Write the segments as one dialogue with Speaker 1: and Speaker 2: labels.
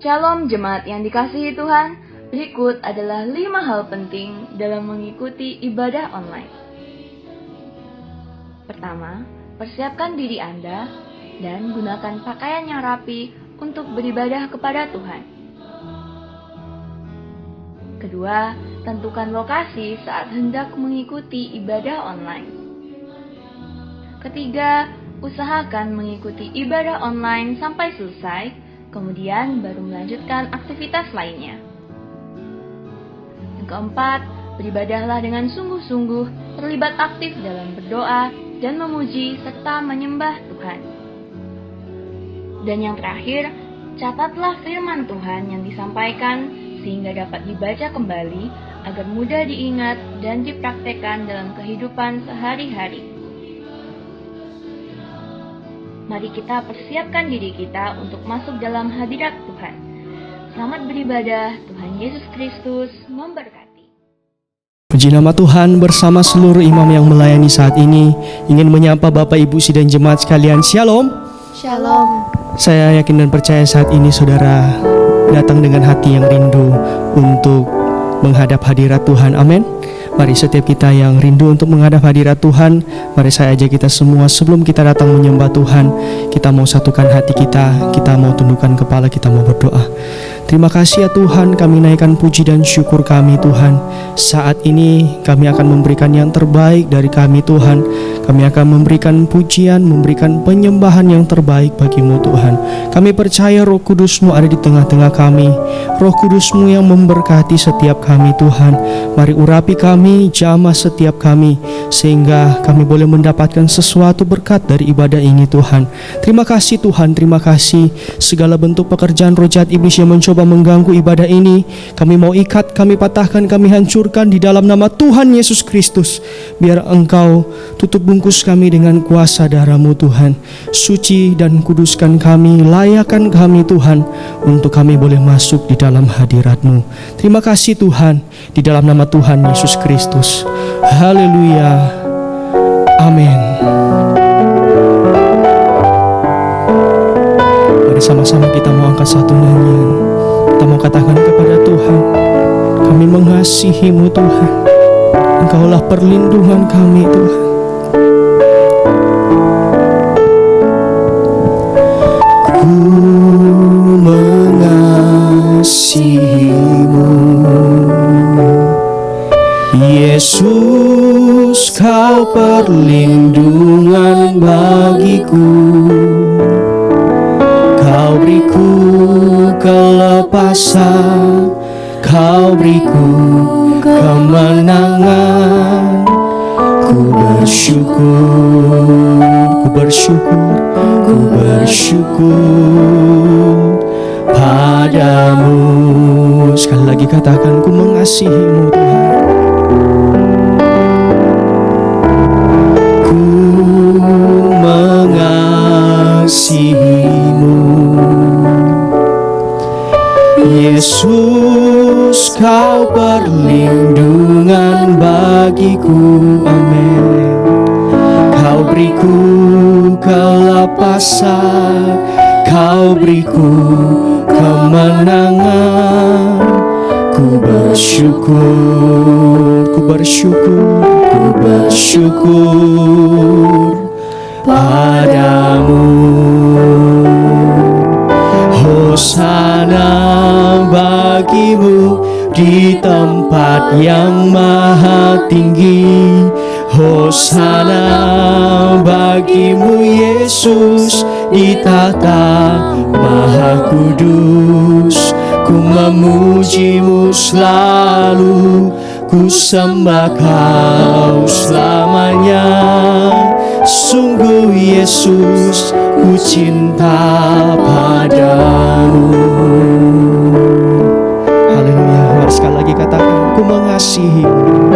Speaker 1: Shalom jemaat yang dikasihi Tuhan, berikut adalah 5 hal penting dalam mengikuti ibadah online. Pertama, persiapkan diri Anda dan gunakan pakaian yang rapi untuk beribadah kepada Tuhan. Kedua, tentukan lokasi saat hendak mengikuti ibadah online. Ketiga, usahakan mengikuti ibadah online sampai selesai, kemudian baru melanjutkan aktivitas lainnya. Yang keempat, beribadahlah dengan sungguh-sungguh, terlibat aktif dalam berdoa dan memuji serta menyembah Tuhan. Dan yang terakhir, catatlah firman Tuhan yang disampaikan sehingga dapat dibaca kembali agar mudah diingat dan dipraktekkan dalam kehidupan sehari-hari. Mari kita persiapkan diri kita untuk masuk dalam hadirat Tuhan. Selamat beribadah, Tuhan Yesus Kristus memberkati.
Speaker 2: Puji nama Tuhan, bersama seluruh imam yang melayani saat ini, ingin menyapa Bapak Ibu Sidang Jemaat sekalian. Shalom.
Speaker 3: Shalom.
Speaker 2: Saya yakin dan percaya saat ini saudara datang dengan hati yang rindu untuk menghadap hadirat Tuhan. Amin. Mari setiap kita yang rindu untuk menghadap hadirat Tuhan, mari saya ajak kita semua sebelum kita datang menyembah Tuhan, kita mau satukan hati kita mau tundukkan kepala, kita mau berdoa. Terima kasih ya Tuhan, kami naikkan puji dan syukur kami Tuhan. Saat ini kami akan memberikan yang terbaik dari kami Tuhan. Kami akan memberikan pujian, memberikan penyembahan yang terbaik bagimu Tuhan. Kami percaya Roh Kudus-Mu ada di tengah-tengah kami. Roh Kudus-Mu yang memberkati setiap kami Tuhan. Mari urapi kami, jamah setiap kami, sehingga kami boleh mendapatkan sesuatu berkat dari ibadah ini Tuhan. Terima kasih Tuhan, terima kasih. Segala bentuk pekerjaan roh jahat iblis yang mencoba mengganggu ibadah ini, kami mau ikat, kami patahkan, kami hancurkan di dalam nama Tuhan Yesus Kristus. Biar Engkau tutup bungkus kami dengan kuasa darah-Mu Tuhan. Suci dan kuduskan kami, layakkan kami Tuhan, untuk kami boleh masuk di dalam hadirat-Mu. Terima kasih Tuhan, di dalam nama Tuhan Yesus Kristus. Haleluya. Amin. Mari sama-sama kita mau angkat satu nyanyian. Kita mau katakan kepada Tuhan, kami mengasihi-Mu Tuhan. Engkaulah perlindungan kami Tuhan. Ku mengasihi-Mu Yesus, Kau perlindungan bagiku. Kau beriku kelepasan, Kau beriku kemenangan. Ku bersyukur padamu. Sekali lagi katakan, ku mengasihi-Mu Tuhan. Ku mengasihi-Mu Yesus, Kau perlindungan bagiku. Amin. Kau beriku kelepasan, Kau beriku kemenangan. Ku bersyukur padamu. Hosana bagimu di tempat yang maha tinggi. Hosana bagimu Yesus di tahta maha kudus. Ku memuji-Mu selalu, ku sembah Kau selamanya. Sungguh Yesus, ku cinta padamu. Haleluya. Mari sekali lagi katakan, ku mengasihi-Mu.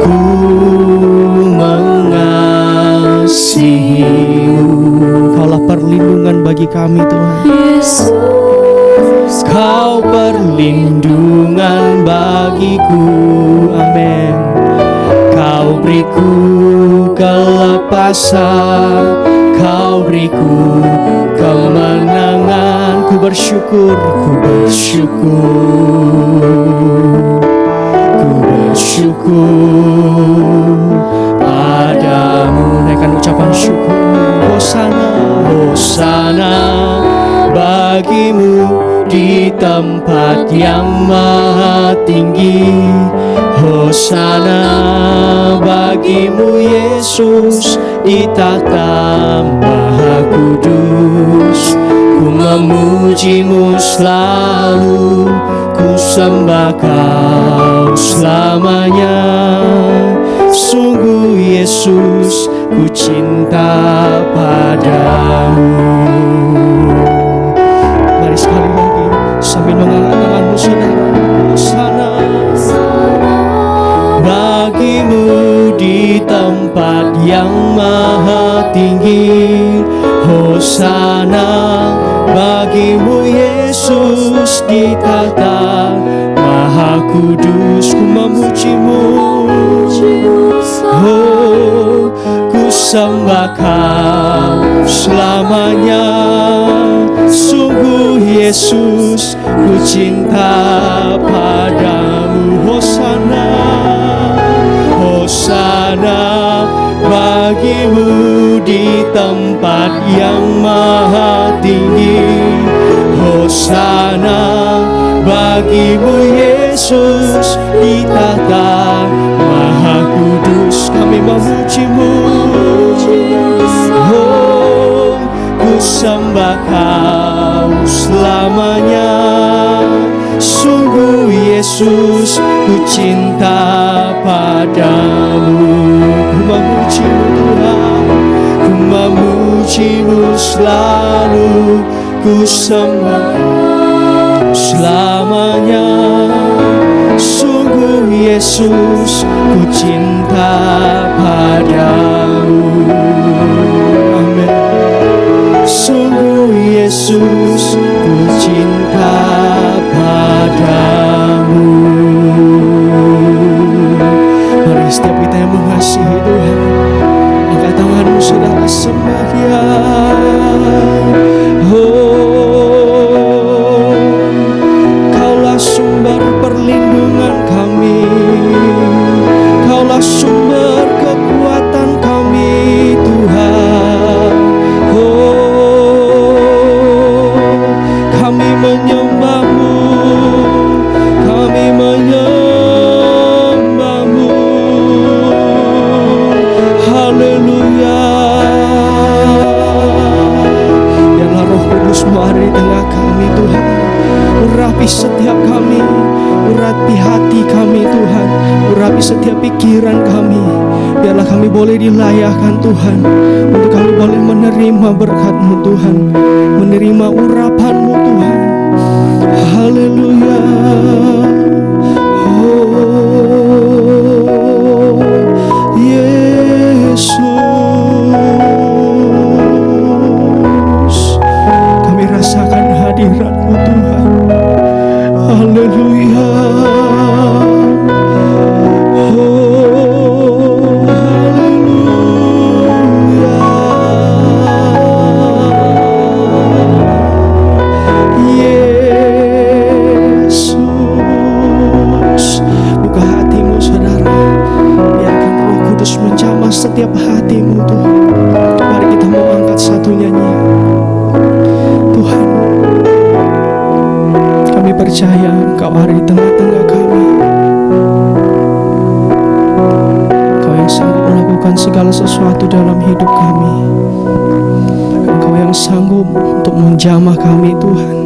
Speaker 2: Ku mengasihi-Mu. Kaulah perlindungan bagi kami Tuhan. Yesus, Kau perlindungan bagiku. Amin. Kau beriku kelepasan, Kau beriku kemenangan. Ku bersyukur, ku bersyukur, ku bersyukur padamu. Naikkan ucapan syukur. Hosana, Hosana bagimu di tempat yang maha tinggi. Hosana bagimu Yesus di takhta maha kudus. Ku memujimu selalu, ku sembah kau selamanya. Sungguh Yesus, ku cinta padamu. Mari sekali lagi sambil mengangkat tanganmu saudara. Hosana bagimu di tempat yang maha tinggi. Hosana bagimu Yesus di takhta maha kudus. Ku memujimu, oh, ku sembah kau selamanya. Sungguh Yesus, ku cinta padamu. Hosana, Hosana bagimu di tempat yang maha tinggi. Hosana bagimu Yesus di takhta maha kudus. Kami memujimu, oh, ku sembah kau selamanya. Sungguh Yesus, ku cinta padamu. Ku memujimu Tuhan, ku memujimu selalu, ku sembah selamanya. Sungguh Yesus, ku cinta padamu. Amin. Sungguh Yesus, ku cinta padamu. Mari setiap kita yang mengasihi Tuhan, angkat tanganmu saudara, sembah Dia. Oh, Kaulah sumber perlindungan kami, Kaulah sumber kekuatan kami Tuhan. Oh, kami menyembah-Mu, kami menyembah-Mu. Haleluya. Biarlah Roh Kudus-Mu ada di tengah kami Tuhan. Urapi setiap kami, urapi hati kami Tuhan, urapi setiap pikiran kami. Biarlah kami boleh dilayahkan Tuhan, untuk kami boleh menerima berkat-Mu Tuhan, menerima urapan-Mu Tuhan. Haleluya. Oh Yesus, kami rasakan hadirat-Mu Tuhan. Haleluya. Oh haleluya. Yesus, buka hatimu saudara, biarkan Roh Kudus menjamah setiap hatimu Tuhan. Mari kita mengangkat satu nyanyian. Tuhan, kami percaya Engkau ada di tengah-tengah kami. Engkau yang sanggup melakukan segala sesuatu dalam hidup kami. Engkau yang sanggup untuk menjamah kami Tuhan.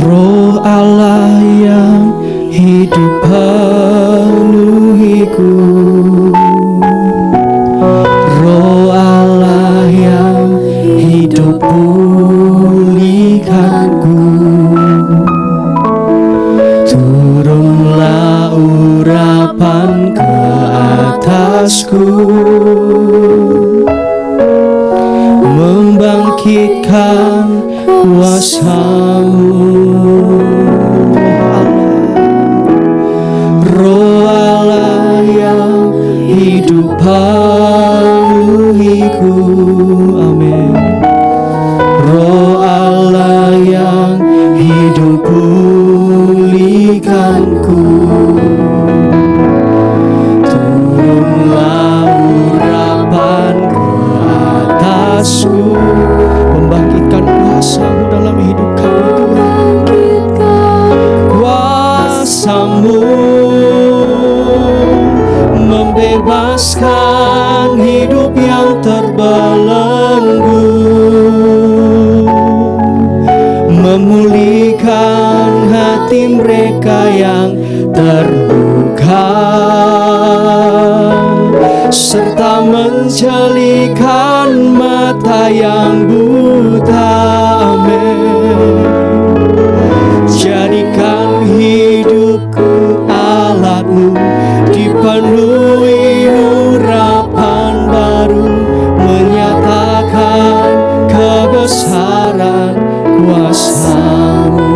Speaker 2: Roh Allah yang hidup penuhiku, Roh Allah yang hidup pulihkanku. Turunlah urapan ke atasku, membangkitkan kuasa-Mu. Roh Allah yang hidup penuhi memenuhiku. Amin. Roh Allah yang hidup pulihkanku, turunlah urapan ke atasku, membangkitkan kuasa-Mu dalam hidup kami. Kuasa-Mu membebaskan hidup yang terbelenggu, memulihkan hati mereka yang terluka, serta menjelikan mata yang buta. Amin. Jadikan hidupku alat-Mu, dipenuhi urapan baru, menyatakan kebesaran kuasa-Mu.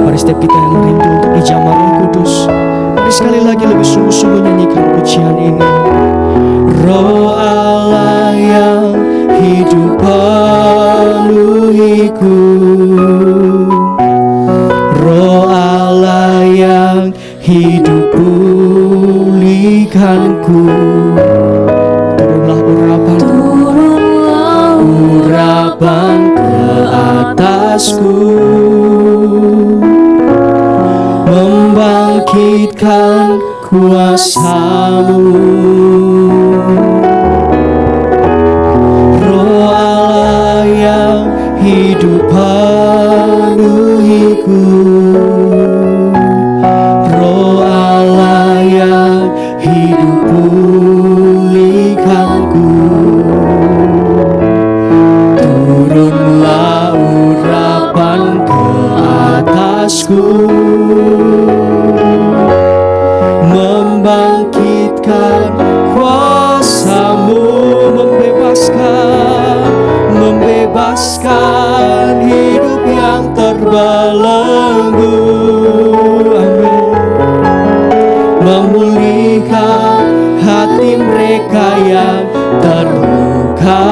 Speaker 2: Mari setiap kita yang rindu untuk dijamah Roh Kudus, mari sekali lagi lebih sungguh-sungguh nyanyikan pujian ini. Roh Allah yang hidup penuhiku, Roh Allah yang hidup pulihkanku, turunlah urapan ke atasku, membangkitkan kuasa-Mu. Roh Allah yang hidup penuhiku, Roh Allah yang hidup pulihkanku, turunlah urapan ke atasku, membangkitkan kuasa-Mu, membebaskan hidup yang terbelenggu. Amin. Memulihkan hati mereka yang terluka,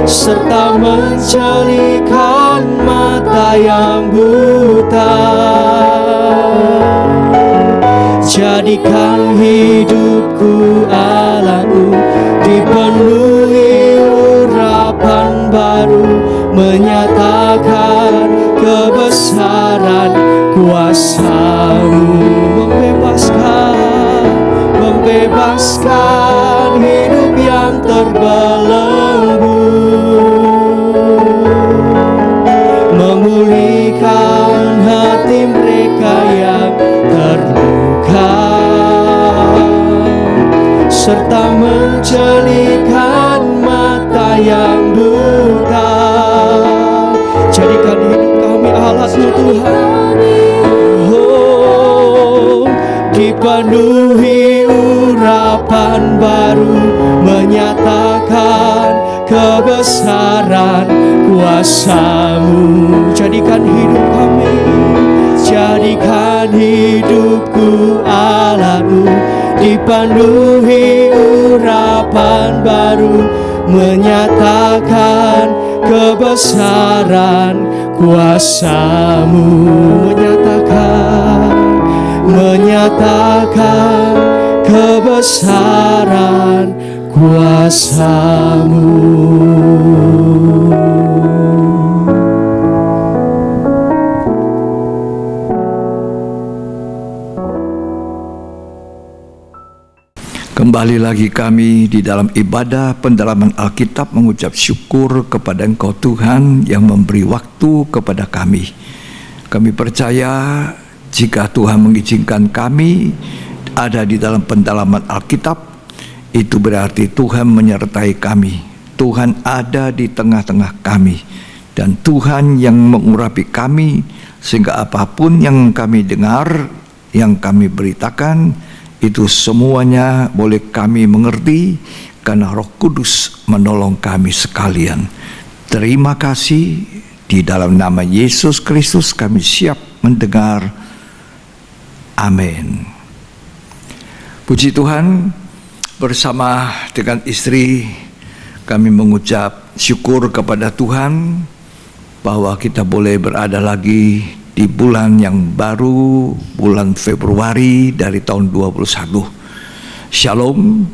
Speaker 2: serta menjelikan mata yang buta. Jadikan hidupku alat-Mu, dipenuhi urapan baru, menyatakan kebesaran kuasa-Mu, membebaskan hidup yang terbelenggu, memulihkan hati mereka yang terluka, serta menjelikan mata yang buta. Jadikan hidup kami alat-Mu Tuhan, oh, dipenuhi urapan baru, menyatakan kebesaran kuasa-Mu. Jadikan hidup kami, jadikan hidupku alat-Mu, dipenuhi urapan baru, menyatakan kebesaran kuasa-Mu, menyatakan kebesaran kuasa-Mu.
Speaker 3: Kembali lagi kami di dalam ibadah pendalaman Alkitab, mengucap syukur kepada Engkau Tuhan yang memberi waktu kepada kami. Kami percaya jika Tuhan mengizinkan kami ada di dalam pendalaman Alkitab, itu berarti Tuhan menyertai kami. Tuhan ada di tengah-tengah kami, dan Tuhan yang mengurapi kami, sehingga apapun yang kami dengar, yang kami beritakan, itu semuanya boleh kami mengerti karena Roh Kudus menolong kami sekalian. Terima kasih, di dalam nama Yesus Kristus kami siap mendengar. Amin. Puji Tuhan, Bersama dengan istri kami mengucap syukur kepada Tuhan bahwa kita boleh berada lagi di bulan yang baru, bulan Februari dari tahun 21. Shalom.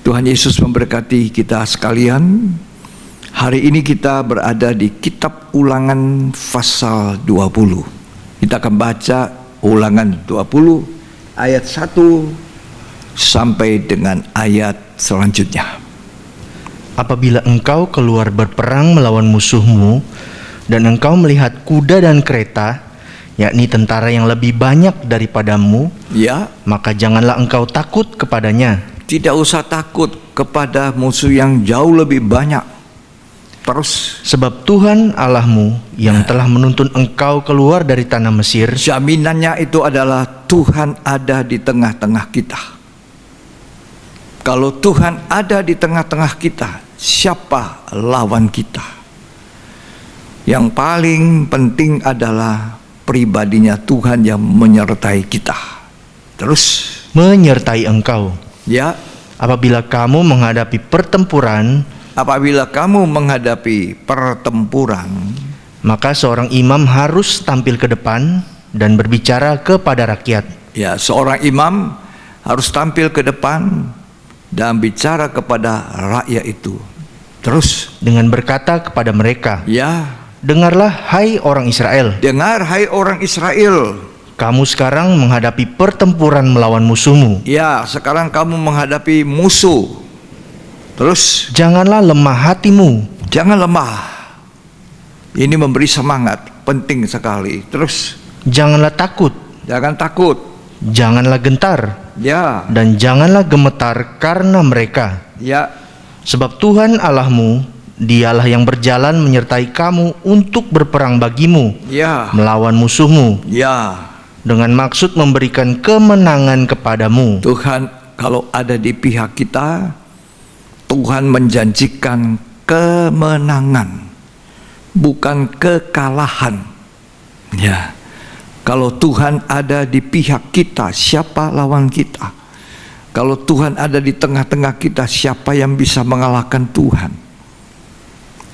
Speaker 3: Tuhan Yesus memberkati kita sekalian. Hari ini kita berada di kitab Ulangan pasal 20. Kita akan baca Ulangan 20 ayat 1 sampai dengan ayat selanjutnya.
Speaker 4: Apabila engkau keluar berperang melawan musuhmu, dan engkau melihat kuda dan kereta, yakni tentara yang lebih banyak daripadamu,
Speaker 3: Ya,
Speaker 4: maka janganlah engkau takut kepadanya.
Speaker 3: tidak usah takut kepada musuh yang jauh lebih banyak. Terus,
Speaker 4: Sebab Tuhan Allahmu yang telah menuntun engkau keluar dari tanah Mesir,
Speaker 3: jaminannya itu adalah Tuhan ada di tengah-tengah kita. Kalau Tuhan ada di tengah-tengah kita, siapa lawan kita? Yang paling penting adalah pribadinya Tuhan yang menyertai kita. Terus,
Speaker 4: menyertai engkau.
Speaker 3: ya,
Speaker 4: Apabila kamu menghadapi pertempuran,
Speaker 3: apabila kamu menghadapi pertempuran,
Speaker 4: maka seorang imam harus tampil ke depan dan berbicara kepada rakyat.
Speaker 3: ya, seorang imam harus tampil ke depan dan bicara kepada rakyat itu. Terus,
Speaker 4: Dengan berkata kepada mereka,
Speaker 3: ya,
Speaker 4: dengarlah hai orang Israel,
Speaker 3: dengar hai orang Israel.
Speaker 4: kamu sekarang menghadapi pertempuran melawan musuhmu.
Speaker 3: Ya, sekarang kamu menghadapi musuh. Terus,
Speaker 4: Janganlah lemah hatimu,
Speaker 3: jangan lemah. Ini memberi semangat, penting sekali. Terus,
Speaker 4: janganlah takut,
Speaker 3: jangan takut.
Speaker 4: janganlah gentar,
Speaker 3: Ya,
Speaker 4: dan janganlah gemetar karena mereka.
Speaker 3: ya,
Speaker 4: Sebab Tuhan Allahmu, Dialah yang berjalan menyertai kamu untuk berperang bagimu
Speaker 3: ya,
Speaker 4: melawan musuhmu,
Speaker 3: ya.
Speaker 4: dengan maksud memberikan kemenangan kepadamu.
Speaker 3: Tuhan kalau ada di pihak kita, Tuhan menjanjikan kemenangan, bukan kekalahan. Ya. Kalau Tuhan ada di pihak kita, siapa lawan kita? Kalau Tuhan ada di tengah-tengah kita, siapa yang bisa mengalahkan Tuhan?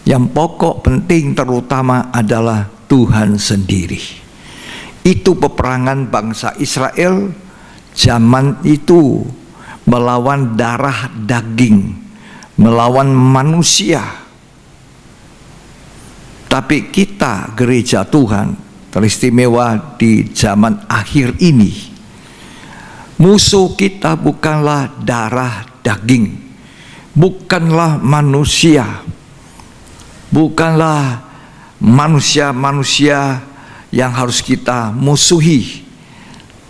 Speaker 3: Yang pokok penting terutama adalah Tuhan sendiri. Itu peperangan bangsa Israel zaman itu melawan darah daging, melawan manusia. Tapi kita gereja Tuhan teristimewa di zaman akhir ini, musuh kita bukanlah darah daging, bukanlah manusia, bukanlah manusia-manusia yang harus kita musuhi.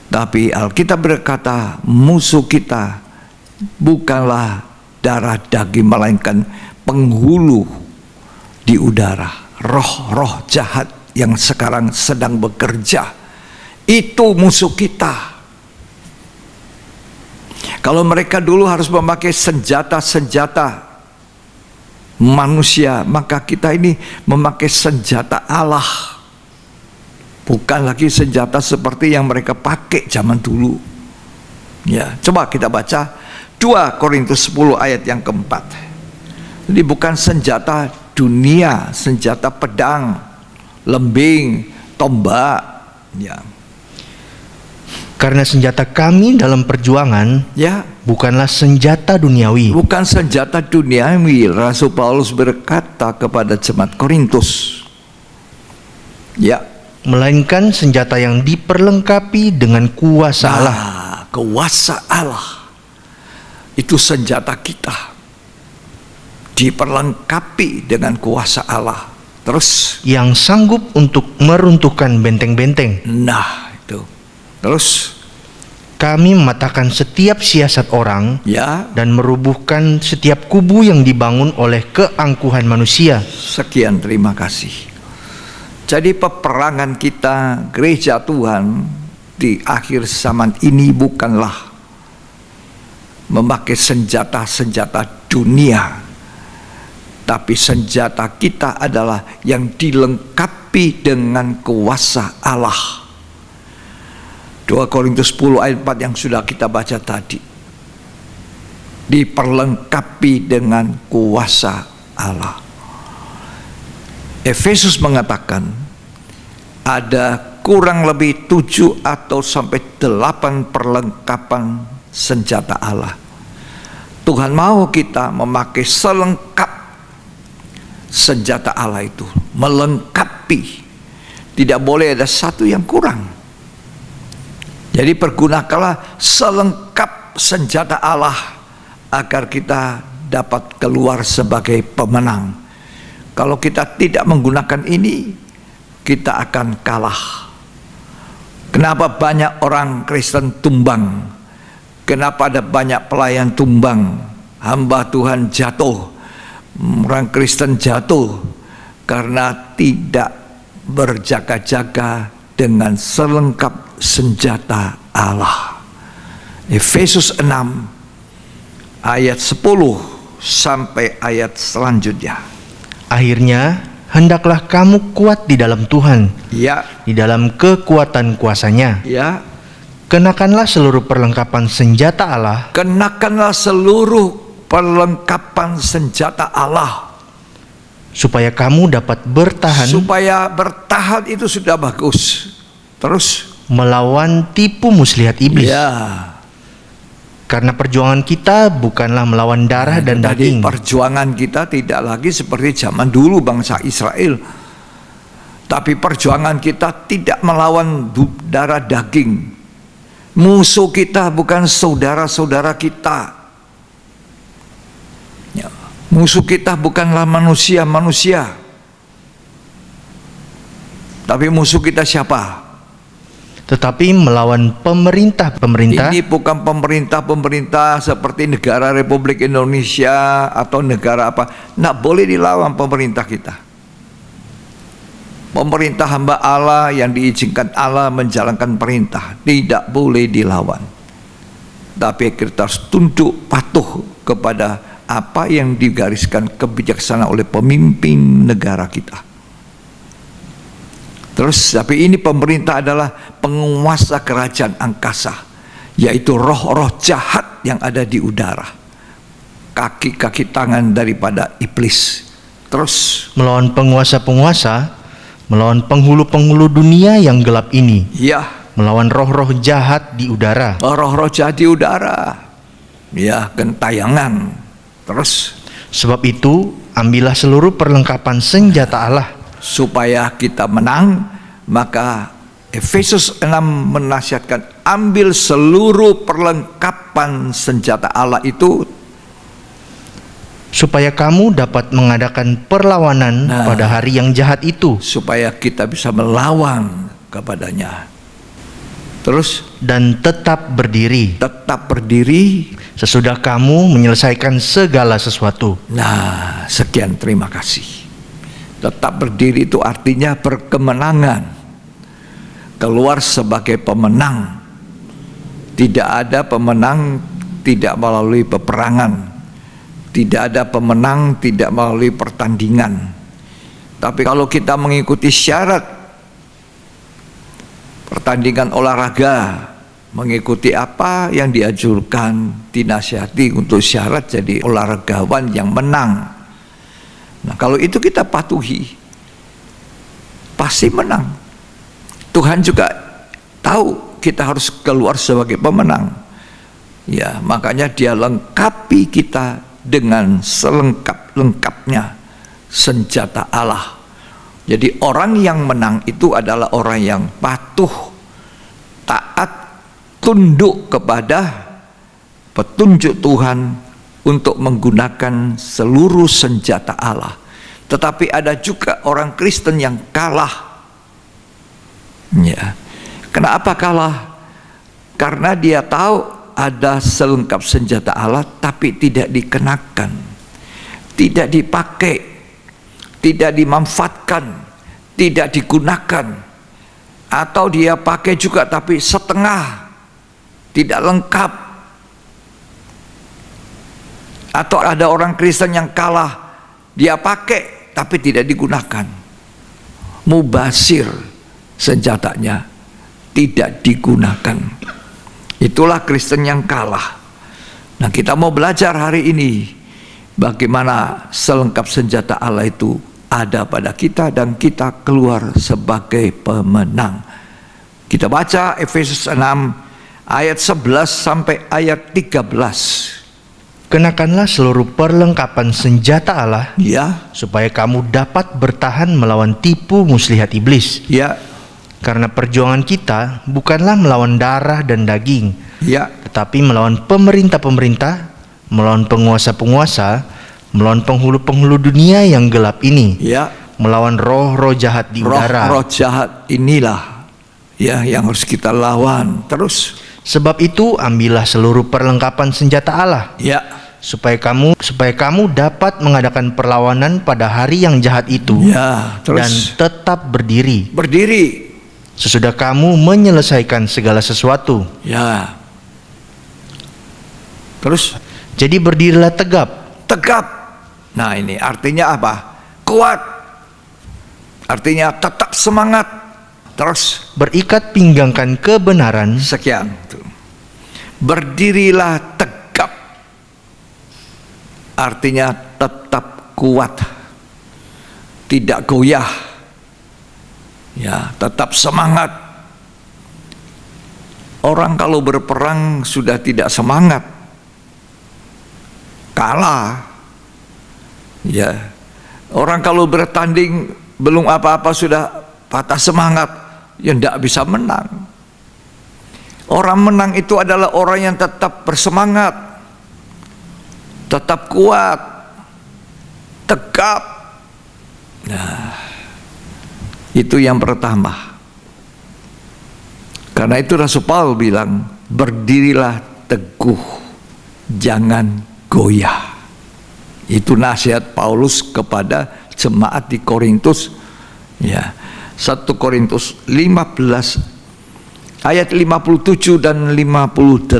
Speaker 3: Tapi Alkitab berkata musuh kita bukanlah darah daging, melainkan penghulu di udara, roh-roh jahat yang sekarang sedang bekerja. Itu musuh kita. Kalau mereka dulu harus memakai senjata-senjata manusia, maka kita ini memakai senjata Allah. Bukan lagi senjata seperti yang mereka pakai zaman dulu. Ya, coba kita baca 2 Korintus 10 ayat yang keempat. Jadi bukan senjata dunia, senjata pedang, lembing, tombak. Ya,
Speaker 4: Karena senjata kami dalam perjuangan
Speaker 3: ya,
Speaker 4: bukanlah senjata duniawi,
Speaker 3: bukan senjata duniawi. Rasul Paulus berkata kepada jemaat Korintus. Ya,
Speaker 4: melainkan senjata yang diperlengkapi dengan kuasa Allah.
Speaker 3: Kuasa Allah itu senjata kita, diperlengkapi dengan kuasa Allah. Terus,
Speaker 4: Yang sanggup untuk meruntuhkan benteng-benteng.
Speaker 3: nah itu. Terus,
Speaker 4: Kami mematahkan setiap siasat orang
Speaker 3: ya,
Speaker 4: dan merubuhkan setiap kubu yang dibangun oleh keangkuhan manusia.
Speaker 3: sekian, terima kasih. Jadi peperangan kita gereja Tuhan di akhir zaman ini bukanlah memakai senjata-senjata dunia, tapi senjata kita adalah yang dilengkapi dengan kuasa Allah. 2 Korintus 10 ayat 4 yang sudah kita baca tadi. diperlengkapi dengan kuasa Allah. Efesus mengatakan ada kurang lebih 7 atau sampai 8 perlengkapan senjata Allah. Tuhan mau kita memakai selengkap senjata Allah itu, melengkapi. Tidak boleh ada satu yang kurang. Jadi pergunakanlah selengkap senjata Allah agar kita dapat keluar sebagai pemenang. Kalau kita tidak menggunakan ini, kita akan kalah. Kenapa banyak orang Kristen tumbang? Kenapa ada banyak pelayan tumbang? Hamba Tuhan jatuh, orang Kristen jatuh karena tidak berjaga-jaga dengan selengkap senjata Allah. Efesus 6 ayat 10 sampai ayat selanjutnya.
Speaker 4: Akhirnya, hendaklah kamu kuat di dalam Tuhan,
Speaker 3: Ya,
Speaker 4: di dalam kekuatan kuasa-Nya.
Speaker 3: ya.
Speaker 4: Kenakanlah seluruh perlengkapan senjata Allah,
Speaker 3: Kenakanlah seluruh perlengkapan senjata Allah.
Speaker 4: supaya kamu dapat bertahan
Speaker 3: Supaya bertahan itu sudah bagus. Terus,
Speaker 4: melawan tipu muslihat iblis.
Speaker 3: ya.
Speaker 4: Karena perjuangan kita bukanlah melawan darah dan
Speaker 3: Jadi
Speaker 4: daging,
Speaker 3: perjuangan kita tidak lagi seperti zaman dulu bangsa Israel. Tapi perjuangan kita tidak melawan darah daging. Musuh kita bukan saudara-saudara kita. Ya. Musuh kita bukanlah manusia-manusia. Tapi musuh kita siapa?
Speaker 4: tetapi melawan pemerintah-pemerintah,
Speaker 3: Ini bukan pemerintah-pemerintah seperti negara Republik Indonesia atau negara apa. Nggak boleh dilawan pemerintah kita. Pemerintah hamba Allah yang diizinkan Allah menjalankan perintah tidak boleh dilawan. Tapi kita harus tunduk patuh kepada apa yang digariskan kebijaksanaan oleh pemimpin negara kita. Terus, tapi ini pemerintah adalah penguasa kerajaan angkasa, yaitu roh-roh jahat yang ada di udara, kaki-kaki tangan daripada iblis. Terus,
Speaker 4: melawan penguasa-penguasa, melawan penghulu-penghulu dunia yang gelap ini,
Speaker 3: ya,
Speaker 4: melawan roh-roh jahat di udara.
Speaker 3: roh-roh jahat di udara, ya, gentayangan. Terus,
Speaker 4: Sebab itu, ambillah seluruh perlengkapan senjata Allah,
Speaker 3: supaya kita menang, maka Efesus 6 menasihatkan ambil seluruh perlengkapan senjata Allah itu,
Speaker 4: supaya kamu dapat mengadakan perlawanan pada hari yang jahat itu,
Speaker 3: supaya kita bisa melawan kepadanya. Terus,
Speaker 4: dan tetap berdiri
Speaker 3: tetap berdiri.
Speaker 4: sesudah kamu menyelesaikan segala sesuatu.
Speaker 3: Nah, sekian, terima kasih. Tetap berdiri itu artinya berkemenangan, keluar sebagai pemenang. Tidak ada pemenang tidak melalui peperangan, tidak ada pemenang tidak melalui pertandingan. Tapi kalau kita mengikuti syarat pertandingan olahraga, mengikuti apa yang dianjurkan, dinasihati untuk syarat jadi olahragawan yang menang. Nah, kalau itu kita patuhi, pasti menang. Tuhan juga tahu kita harus keluar sebagai pemenang. Ya, makanya Dia lengkapi kita dengan selengkap-lengkapnya senjata Allah. Jadi orang yang menang itu adalah orang yang patuh, taat, tunduk kepada petunjuk Tuhan untuk menggunakan seluruh senjata Allah. Tetapi ada juga orang Kristen yang kalah. Ya. Kenapa kalah? Karena dia tahu ada selengkap senjata Allah tapi tidak dikenakan, tidak dipakai, tidak dimanfaatkan, tidak digunakan. Atau dia pakai juga tapi setengah, tidak lengkap. Atau ada orang Kristen yang kalah, dia pakai tapi tidak digunakan, mubazir senjatanya, tidak digunakan. Itulah Kristen yang kalah. Nah, kita mau belajar hari ini bagaimana selengkap senjata Allah itu ada pada kita dan kita keluar sebagai pemenang. Kita baca Efesus 6 ayat 11 sampai ayat 13.
Speaker 4: Kenakanlah seluruh perlengkapan senjata Allah,
Speaker 3: Ya,
Speaker 4: supaya kamu dapat bertahan melawan tipu muslihat iblis.
Speaker 3: ya,
Speaker 4: Karena perjuangan kita bukanlah melawan darah dan daging,
Speaker 3: ya,
Speaker 4: tetapi melawan pemerintah-pemerintah, melawan penguasa-penguasa, melawan penghulu-penghulu dunia yang gelap ini,
Speaker 3: ya.
Speaker 4: melawan roh-roh jahat di udara.
Speaker 3: Roh-roh jahat inilah ya yang harus kita lawan. Terus,
Speaker 4: Sebab itu ambillah seluruh perlengkapan senjata Allah,
Speaker 3: ya,
Speaker 4: supaya kamu dapat mengadakan perlawanan pada hari yang jahat itu,
Speaker 3: ya.
Speaker 4: dan
Speaker 3: Terus
Speaker 4: tetap berdiri
Speaker 3: berdiri.
Speaker 4: sesudah kamu menyelesaikan segala sesuatu.
Speaker 3: Ya. Terus
Speaker 4: Jadi berdirilah tegap,
Speaker 3: tegap. Nah, ini artinya apa? Kuat. Artinya tetap semangat. Terus
Speaker 4: berikat pinggangkan kebenaran,
Speaker 3: sekian. Berdirilah tegap. Artinya tetap kuat. Tidak goyah. Ya, tetap semangat. Orang kalau berperang sudah tidak semangat, kalah. Ya. Orang kalau bertanding belum apa-apa sudah patah semangat, ya tidak bisa menang. Orang menang itu adalah orang yang tetap bersemangat, tetap kuat, tegap. Nah, itu yang pertama. Karena itu Rasul Paulus bilang, berdirilah teguh, jangan goyah. Itu nasihat Paulus kepada jemaat di Korintus. Ya, 1 Korintus 15 ayat 57 dan 58.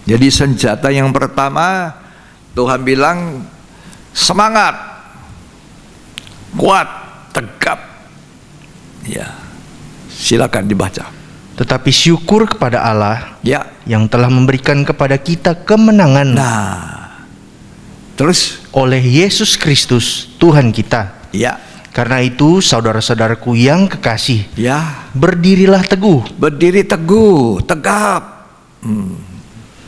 Speaker 3: Jadi senjata yang pertama, Tuhan bilang semangat, kuat, tegap. Ya, silakan dibaca.
Speaker 4: tetapi syukur kepada Allah
Speaker 3: Ya.
Speaker 4: yang telah memberikan kepada kita kemenangan
Speaker 3: Nah, terus
Speaker 4: oleh Yesus Kristus Tuhan kita.
Speaker 3: ya,
Speaker 4: Karena itu saudara-saudaraku yang kekasih,
Speaker 3: ya,
Speaker 4: berdirilah teguh,
Speaker 3: berdiri teguh, tegap.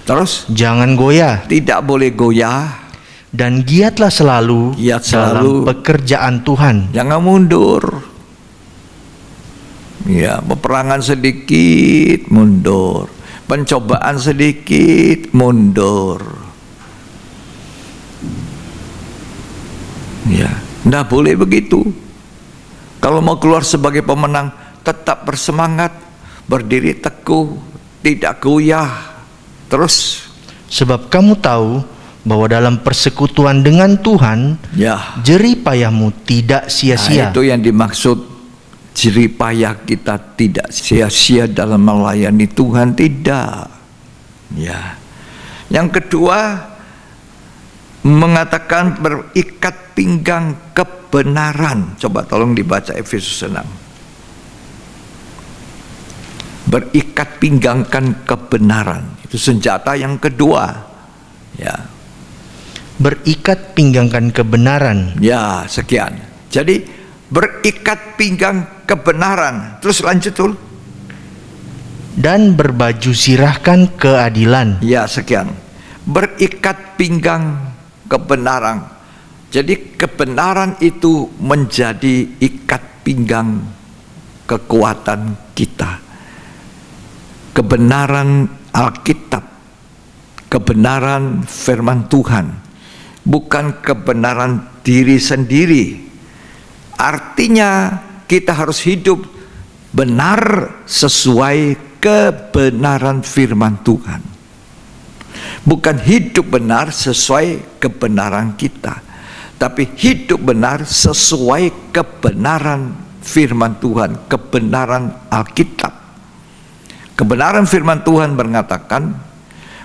Speaker 3: Terus
Speaker 4: jangan goyah,
Speaker 3: tidak boleh goyah,
Speaker 4: dan giatlah selalu
Speaker 3: Giat
Speaker 4: dalam
Speaker 3: selalu.
Speaker 4: pekerjaan Tuhan.
Speaker 3: jangan mundur. Ya, peperangan sedikit mundur, pencobaan sedikit mundur. Ya, nggak boleh begitu. Kalau mau keluar sebagai pemenang, tetap bersemangat, berdiri teguh, tidak goyah. Terus,
Speaker 4: Sebab kamu tahu bahwa dalam persekutuan dengan Tuhan,
Speaker 3: ya,
Speaker 4: jerih payahmu tidak sia-sia.
Speaker 3: nah, itu yang dimaksud jerih payah kita tidak sia-sia dalam melayani Tuhan, tidak. Ya. Yang kedua, mengatakan berikat pinggang kebenaran. Coba tolong dibaca Efesus 6. Berikat pinggangkan kebenaran. Itu senjata yang kedua. Ya.
Speaker 4: Berikat pinggangkan kebenaran,
Speaker 3: Ya, sekian. Jadi berikat pinggang kebenaran. Terus lanjut dulu.
Speaker 4: dan berbaju sirahkan keadilan.
Speaker 3: Ya, sekian. Berikat pinggang kebenaran. Jadi kebenaran itu menjadi ikat pinggang kekuatan kita. Kebenaran Alkitab, kebenaran firman Tuhan, bukan kebenaran diri sendiri. Artinya kita harus hidup benar sesuai kebenaran firman Tuhan. Bukan hidup benar sesuai kebenaran kita, tapi hidup benar sesuai kebenaran firman Tuhan, kebenaran Alkitab. Kebenaran firman Tuhan mengatakan,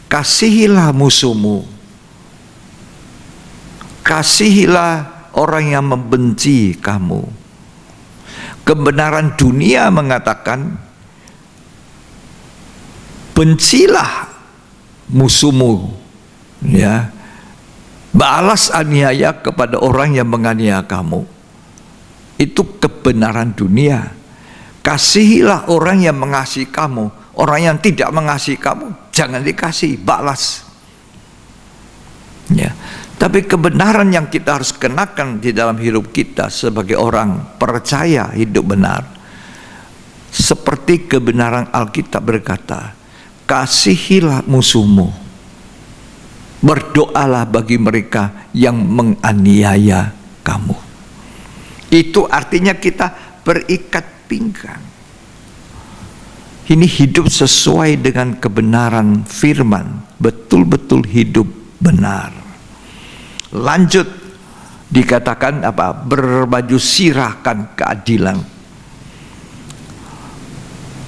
Speaker 3: kasihilah musuhmu, kasihilah orang yang membenci kamu. Kebenaran dunia mengatakan, bencilah musuhmu, ya. Balas aniaya kepada orang yang menganiaya kamu. Itu kebenaran dunia. Kasihilah orang yang mengasihi kamu. Orang yang tidak mengasihi kamu jangan dikasih, balas. Ya. Tapi kebenaran yang kita harus kenakan di dalam hidup kita sebagai orang percaya hidup benar, seperti kebenaran Alkitab berkata, kasihilah musuhmu, berdoalah bagi mereka yang menganiaya kamu. Itu artinya kita berikat pinggang. Ini hidup sesuai dengan kebenaran firman, betul-betul hidup benar. Lanjut dikatakan apa? Berbaju sirahkan keadilan.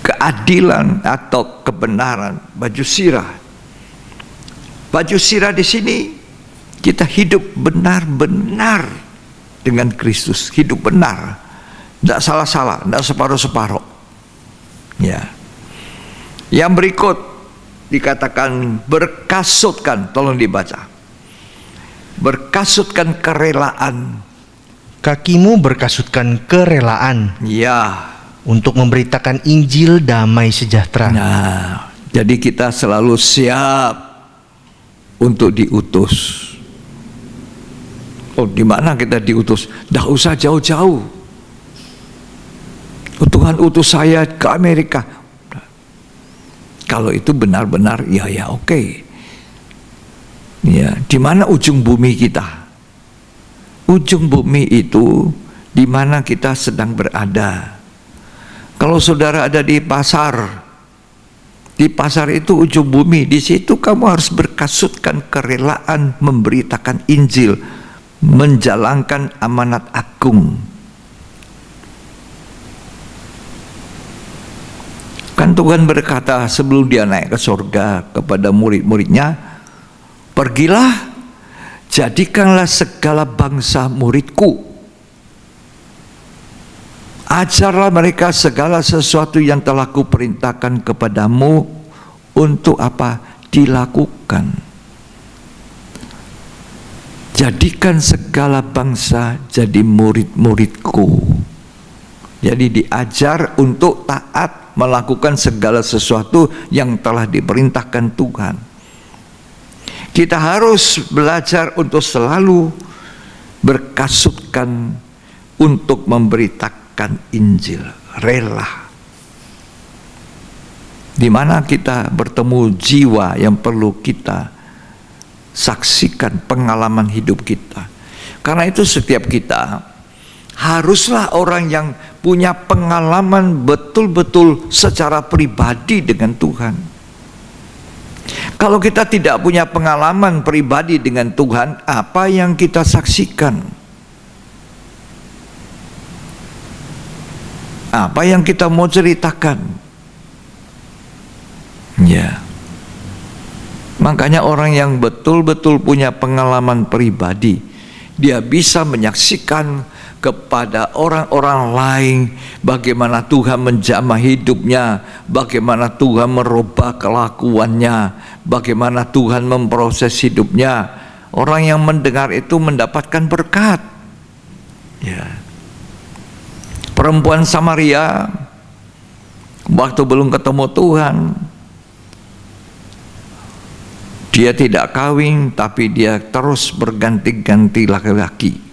Speaker 3: Keadilan atau kebenaran, baju sirah. Baju sirah di sini kita hidup benar-benar dengan Kristus, hidup benar, tidak salah-salah, tidak separuh-separuh. Ya. Yang berikut dikatakan berkasutkan, tolong dibaca. Berkasutkan kerelaan.
Speaker 4: Kakimu berkasutkan kerelaan.
Speaker 3: Ya.
Speaker 4: Untuk memberitakan Injil damai sejahtera.
Speaker 3: Nah, jadi kita selalu siap untuk diutus. Oh, di mana kita diutus? Dah usah jauh-jauh. Oh, Tuhan utus saya ke Amerika. Kalau itu benar-benar, ya oke. Ya, di mana ujung bumi kita? Ujung bumi itu di mana kita sedang berada. Kalau saudara ada di pasar itu ujung bumi, di situ kamu harus berkasutkan kerelaan memberitakan Injil, menjalankan amanat agung. Kan Tuhan berkata sebelum dia naik ke surga kepada murid-muridnya, pergilah, jadikanlah segala bangsa muridku. Ajarlah mereka segala sesuatu yang telah kuperintahkan kepadamu untuk apa? Dilakukan. Jadikan segala bangsa jadi murid-muridku. Jadi diajar untuk taat, melakukan segala sesuatu yang telah diperintahkan Tuhan. Kita harus belajar untuk selalu berkasutkan untuk memberitakan Injil, rela. Di mana kita bertemu jiwa yang perlu kita saksikan pengalaman hidup kita. Karena itu setiap kita haruslah orang yang punya pengalaman betul-betul secara pribadi dengan Tuhan. Kalau kita tidak punya pengalaman pribadi dengan Tuhan, apa yang kita saksikan? Apa yang kita mau ceritakan? Ya. Makanya orang yang betul-betul punya pengalaman pribadi, dia bisa menyaksikan kepada orang-orang lain bagaimana Tuhan menjamah hidupnya, bagaimana Tuhan merubah kelakuannya, bagaimana Tuhan memproses hidupnya. Orang yang mendengar itu mendapatkan berkat. Ya. Perempuan Samaria waktu belum ketemu Tuhan, dia tidak kawin tapi dia terus berganti-ganti laki-laki.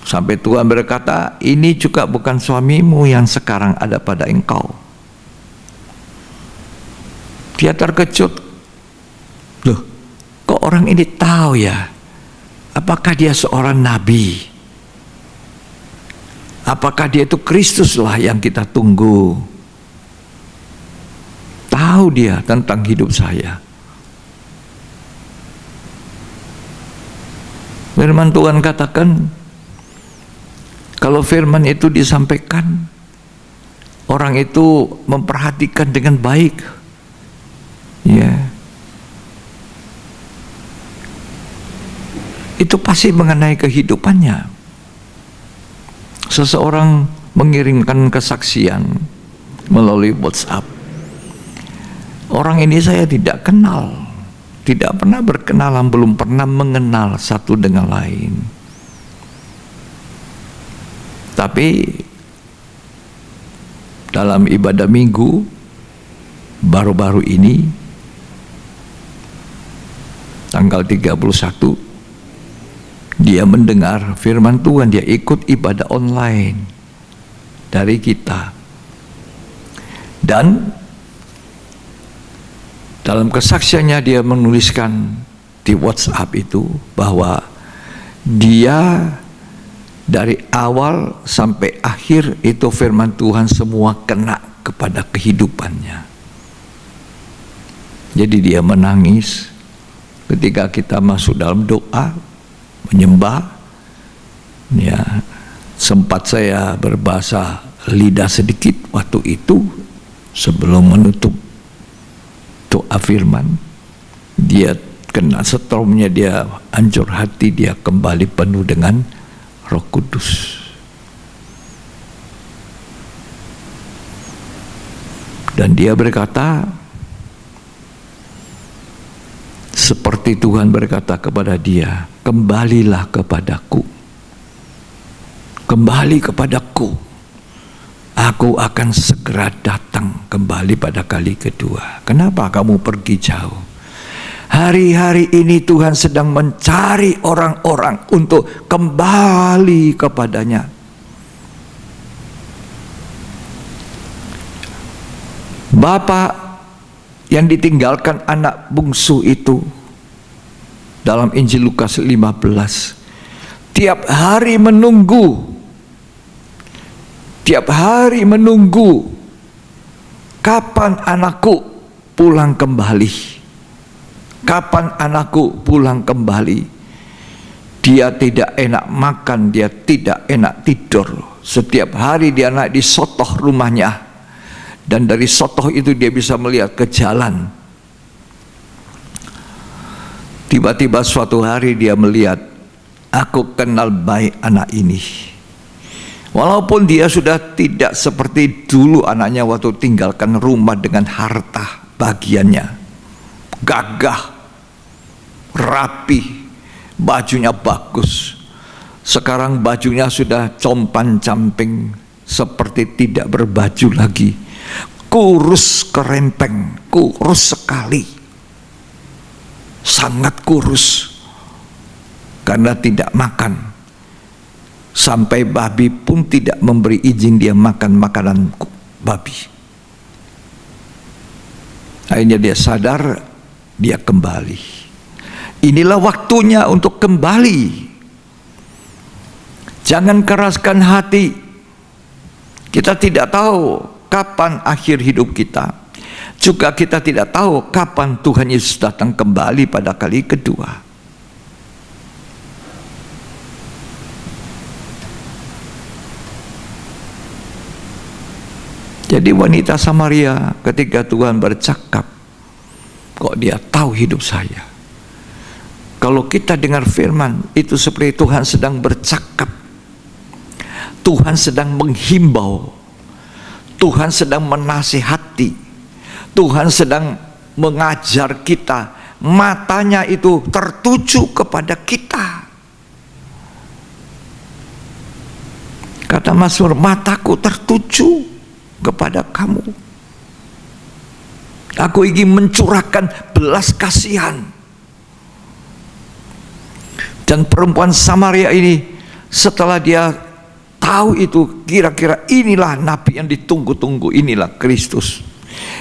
Speaker 3: Sampai Tuhan berkata, ini juga bukan suamimu yang sekarang ada pada engkau. Dia terkejut. Loh, kok orang ini tahu ya? Apakah dia seorang nabi? Apakah dia itu Kristus lah yang kita tunggu? Tahu dia tentang hidup saya. Firman Tuhan katakan, kalau firman itu disampaikan, orang itu memperhatikan dengan baik. Ya. Itu pasti mengenai kehidupannya. Seseorang mengirimkan kesaksian melalui WhatsApp. Orang ini saya tidak kenal, tidak pernah berkenalan, belum pernah mengenal satu dengan lain. Tapi dalam ibadah minggu baru-baru ini, tanggal 31, dia mendengar firman Tuhan, dia ikut ibadah online dari kita. Dan dalam kesaksiannya dia menuliskan di WhatsApp itu bahwa dia dari awal sampai akhir itu firman Tuhan semua kena kepada kehidupannya. Jadi dia menangis ketika kita masuk dalam doa menyembah. Ya, sempat saya berbahasa lidah sedikit waktu itu sebelum menutup doa firman. Dia kena setromnya, dia hancur hati, dia kembali penuh dengan Roh Kudus. Dan dia berkata, seperti Tuhan berkata kepada dia, kembalilah kepadaku, kembali kepadaku, aku akan segera datang kembali pada kali kedua. Kenapa kamu pergi jauh? Hari-hari ini Tuhan sedang mencari orang-orang untuk kembali kepadanya. Bapak yang ditinggalkan anak bungsu itu dalam Injil Lukas 15, tiap hari menunggu kapan anakku pulang kembali. Kapan anakku pulang kembali? Dia tidak enak makan, dia tidak enak tidur. Setiap hari dia naik di sotoh rumahnya, dan dari sotoh itu dia bisa melihat ke jalan. Tiba-tiba suatu hari dia melihat, aku kenal baik anak ini. Walaupun dia sudah tidak seperti dulu anaknya waktu tinggalkan rumah dengan harta bagiannya, gagah, rapi, bajunya bagus. Sekarang bajunya sudah compan-camping, seperti tidak berbaju lagi, kurus kerempeng, kurus sekali, sangat kurus karena tidak makan. Sampai babi pun tidak memberi izin dia makan makanan babi. Akhirnya dia sadar, dia kembali. Inilah waktunya untuk kembali. Jangan keraskan hati. Kita tidak tahu kapan akhir hidup kita. Juga kita tidak tahu kapan Tuhan Yesus datang kembali pada kali kedua. Jadi wanita Samaria ketika Tuhan bercakap, kok dia tahu hidup saya? Kalau kita dengar firman, itu seperti Tuhan sedang bercakap. Tuhan sedang menghimbau. Tuhan sedang menasihati. Tuhan sedang mengajar kita. Matanya itu tertuju kepada kita. Kata Mazmur, mataku tertuju kepada kamu. Aku ingin mencurahkan belas kasihan. Dan perempuan Samaria ini, setelah dia tahu itu, kira-kira inilah nabi yang ditunggu-tunggu, inilah Kristus.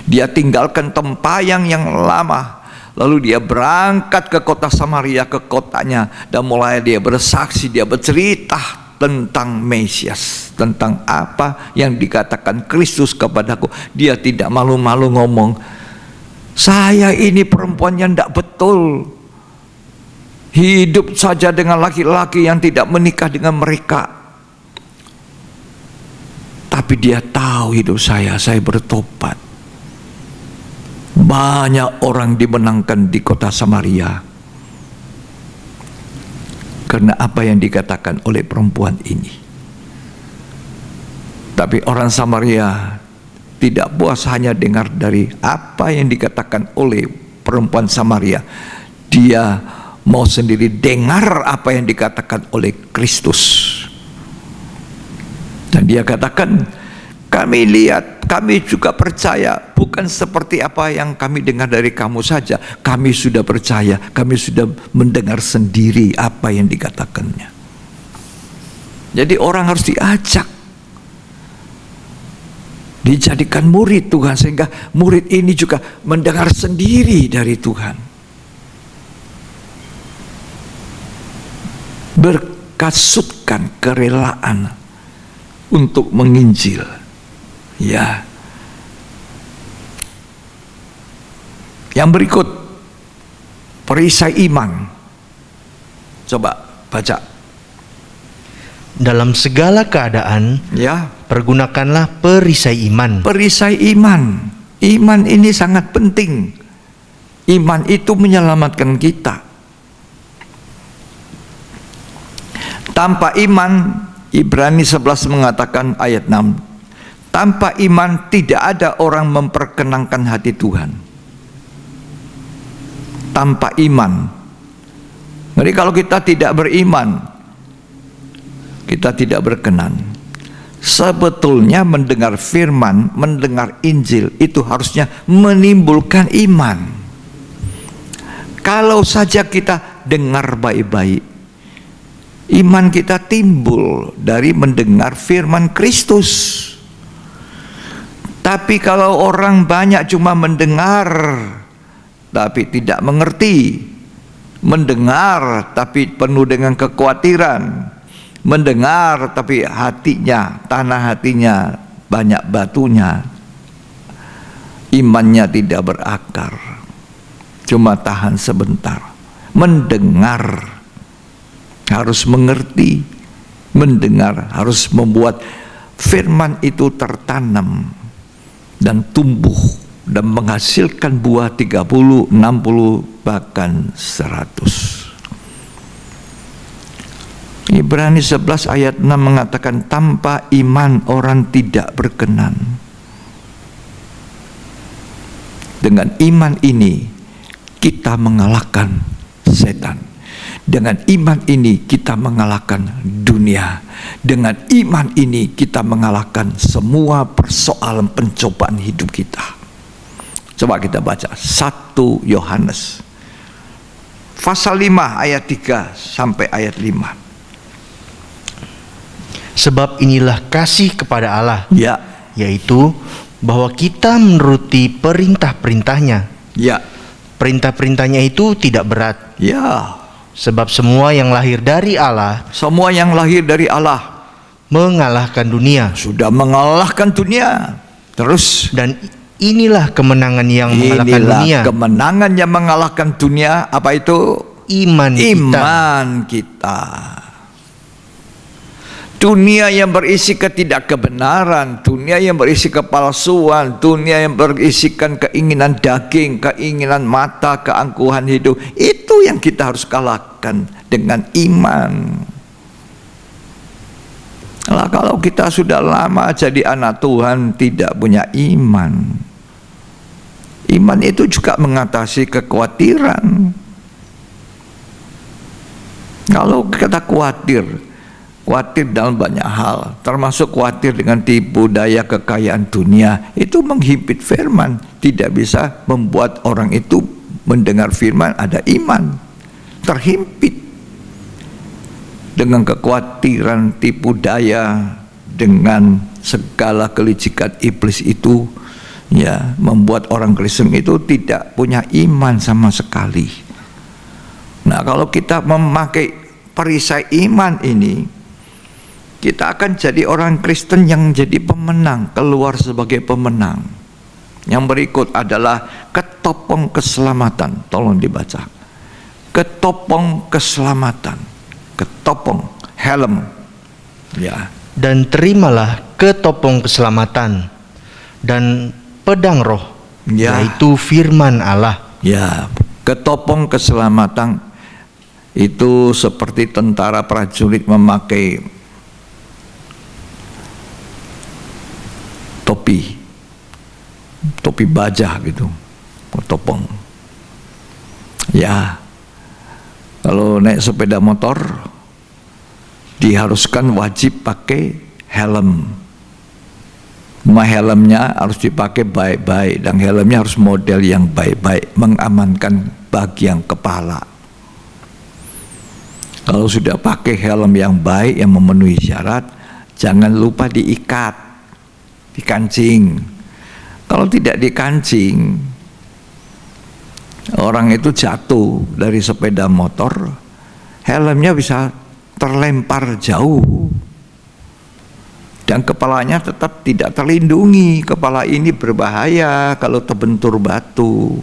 Speaker 3: Dia tinggalkan tempayang yang lama, lalu dia berangkat ke kota Samaria, ke kotanya, dan mulai dia bersaksi, dia bercerita tentang Mesias, tentang apa yang dikatakan Kristus kepadaku. Dia tidak malu-malu ngomong, saya ini perempuan yang tidak betul, hidup saja dengan laki-laki yang tidak menikah dengan mereka. Tapi dia tahu hidup saya bertobat. Banyak orang dimenangkan di kota Samaria karena apa yang dikatakan oleh perempuan ini. Tapi orang Samaria tidak puas hanya dengar dari apa yang dikatakan oleh perempuan Samaria. Dia mau sendiri dengar apa yang dikatakan oleh Kristus. Dan dia katakan, kami lihat, kami juga percaya, bukan seperti apa yang kami dengar dari kamu saja. Kami sudah percaya, kami sudah mendengar sendiri apa yang dikatakannya. Jadi orang harus diajak, dijadikan murid Tuhan, sehingga murid ini juga mendengar sendiri dari Tuhan. Berkasutkan kerelaan untuk menginjil. Ya. Yang berikut, perisai iman. Coba baca.
Speaker 4: Dalam segala keadaan,
Speaker 3: Ya,
Speaker 4: pergunakanlah perisai iman.
Speaker 3: perisai iman. Iman ini sangat penting. Iman itu menyelamatkan kita. Tanpa iman, Ibrani 11 mengatakan ayat 6, tanpa iman tidak ada orang memperkenankan hati Tuhan. Tanpa iman. Jadi kalau kita tidak beriman, kita tidak berkenan. Sebetulnya mendengar firman, mendengar Injil itu harusnya menimbulkan iman. Kalau saja kita dengar baik-baik, iman kita timbul dari mendengar firman Kristus. Tapi kalau orang banyak cuma mendengar tapi tidak mengerti, mendengar tapi penuh dengan kekhawatiran, mendengar tapi hatinya, tanah hatinya banyak batunya, imannya tidak berakar, cuma tahan sebentar. Mendengar harus mengerti, mendengar harus membuat firman itu tertanam dan tumbuh dan menghasilkan buah 30, 60, bahkan 100. Ibrani 11 ayat 6 mengatakan tanpa iman orang tidak berkenan. Dengan iman ini kita mengalahkan setan. Dengan iman ini kita mengalahkan dunia. Dengan iman ini kita mengalahkan semua persoalan pencobaan hidup kita. Coba kita baca 1 Yohanes pasal 5 ayat 3 sampai ayat 5.
Speaker 4: Sebab inilah kasih kepada Allah,
Speaker 3: Ya,
Speaker 4: yaitu bahwa kita menuruti perintah-perintahnya.
Speaker 3: ya,
Speaker 4: Perintah-perintahnya itu tidak berat,
Speaker 3: ya.
Speaker 4: sebab semua yang lahir dari Allah
Speaker 3: Semua yang lahir dari Allah
Speaker 4: mengalahkan dunia.
Speaker 3: sudah mengalahkan dunia. Terus
Speaker 4: Dan inilah kemenangan yang mengalahkan dunia.
Speaker 3: inilah kemenangan yang mengalahkan dunia. Apa itu?
Speaker 4: Iman kita.
Speaker 3: Iman kita. Dunia yang berisi ketidakkebenaran, dunia yang berisi kepalsuan, dunia yang berisikan keinginan daging, keinginan mata, keangkuhan hidup, itu yang kita harus kalahkan dengan iman. Nah, kalau kita sudah lama jadi anak Tuhan tidak punya iman, iman itu juga mengatasi kekhawatiran. Kalau kita khawatir dalam banyak hal, termasuk khawatir dengan tipu daya kekayaan dunia, itu menghimpit firman, tidak bisa membuat orang itu mendengar firman ada iman, terhimpit dengan kekhawatiran, tipu daya, dengan segala kelicikan iblis itu, ya, membuat orang Kristen itu tidak punya iman sama sekali. Nah, kalau kita memakai perisai iman ini, kita akan jadi orang Kristen yang jadi pemenang, keluar sebagai pemenang. Yang berikut adalah ketopong keselamatan. Tolong dibaca. Ketopong keselamatan. Ketopong, helm. Ya.
Speaker 4: Dan terimalah ketopong keselamatan dan pedang roh,
Speaker 3: Ya.
Speaker 4: yaitu firman Allah.
Speaker 3: Ya, ketopong keselamatan itu seperti tentara prajurit memakai topi topi baja gitu, topeng. Ya, kalau naik sepeda motor diharuskan wajib pakai helm. Helmnya harus dipakai baik-baik, dan helmnya harus model yang baik-baik, mengamankan bagian kepala. Kalau sudah pakai helm yang baik yang memenuhi syarat, jangan lupa diikat, dikancing. Kalau tidak dikancing, orang itu jatuh dari sepeda motor, helmnya bisa terlempar jauh dan kepalanya tetap tidak terlindungi. Kepala ini berbahaya kalau terbentur batu.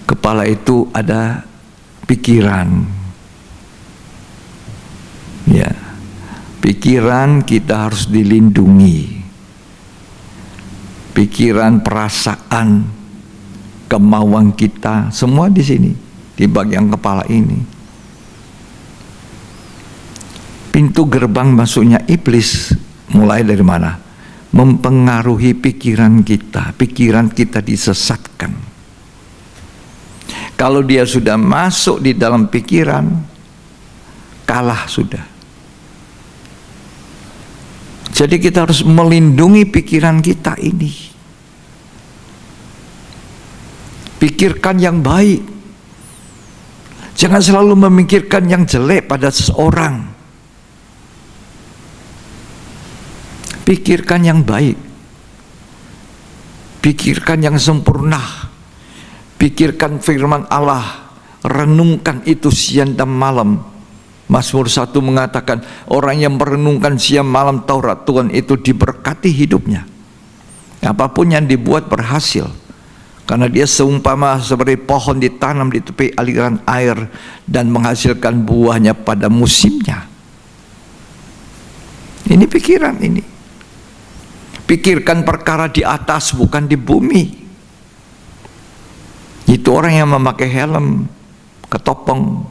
Speaker 3: Kepala itu ada pikiran. Ya, pikiran kita harus dilindungi. Pikiran, perasaan, kemauan kita, semua di sini, di bagian kepala ini. Pintu gerbang masuknya iblis mulai dari mana? Mempengaruhi pikiran kita disesatkan. Kalau dia sudah masuk di dalam pikiran, kalah sudah. Jadi kita harus melindungi pikiran kita ini. Pikirkan yang baik. Jangan selalu memikirkan yang jelek pada seseorang. Pikirkan yang baik. Pikirkan yang sempurna. Pikirkan firman Allah. Renungkan itu siang dan malam. Mazmur 1 mengatakan, orang yang merenungkan siang malam Taurat Tuhan itu diberkati hidupnya. Apapun yang dibuat berhasil. Karena dia seumpama seperti pohon ditanam di tepi aliran air dan menghasilkan buahnya pada musimnya. Ini pikiran ini. Pikirkan perkara di atas, bukan di bumi. Itu orang yang memakai helm, ketopeng.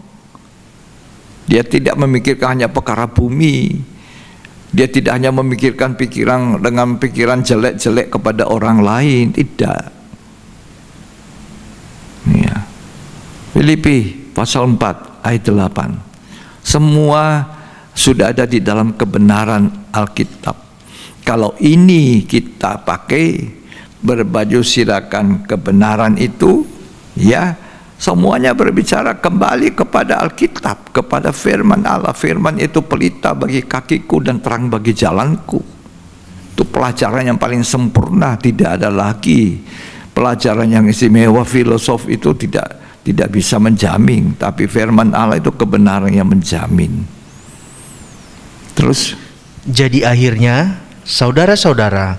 Speaker 3: Dia tidak memikirkan hanya perkara bumi. Dia tidak hanya memikirkan pikiran dengan pikiran jelek-jelek kepada orang lain. Tidak. Ya. Filipi pasal 4 ayat 8. Semua sudah ada di dalam kebenaran Alkitab. Kalau ini kita pakai, berbaju sirakan kebenaran itu, ya, semuanya berbicara kembali kepada Alkitab, kepada firman Allah. Firman itu pelita bagi kakiku dan terang bagi jalanku. Itu pelajaran yang paling sempurna, tidak ada lagi pelajaran yang istimewa. Filosof itu tidak bisa menjamin, tapi firman Allah itu kebenaran yang menjamin. Terus,
Speaker 4: jadi akhirnya saudara-saudara,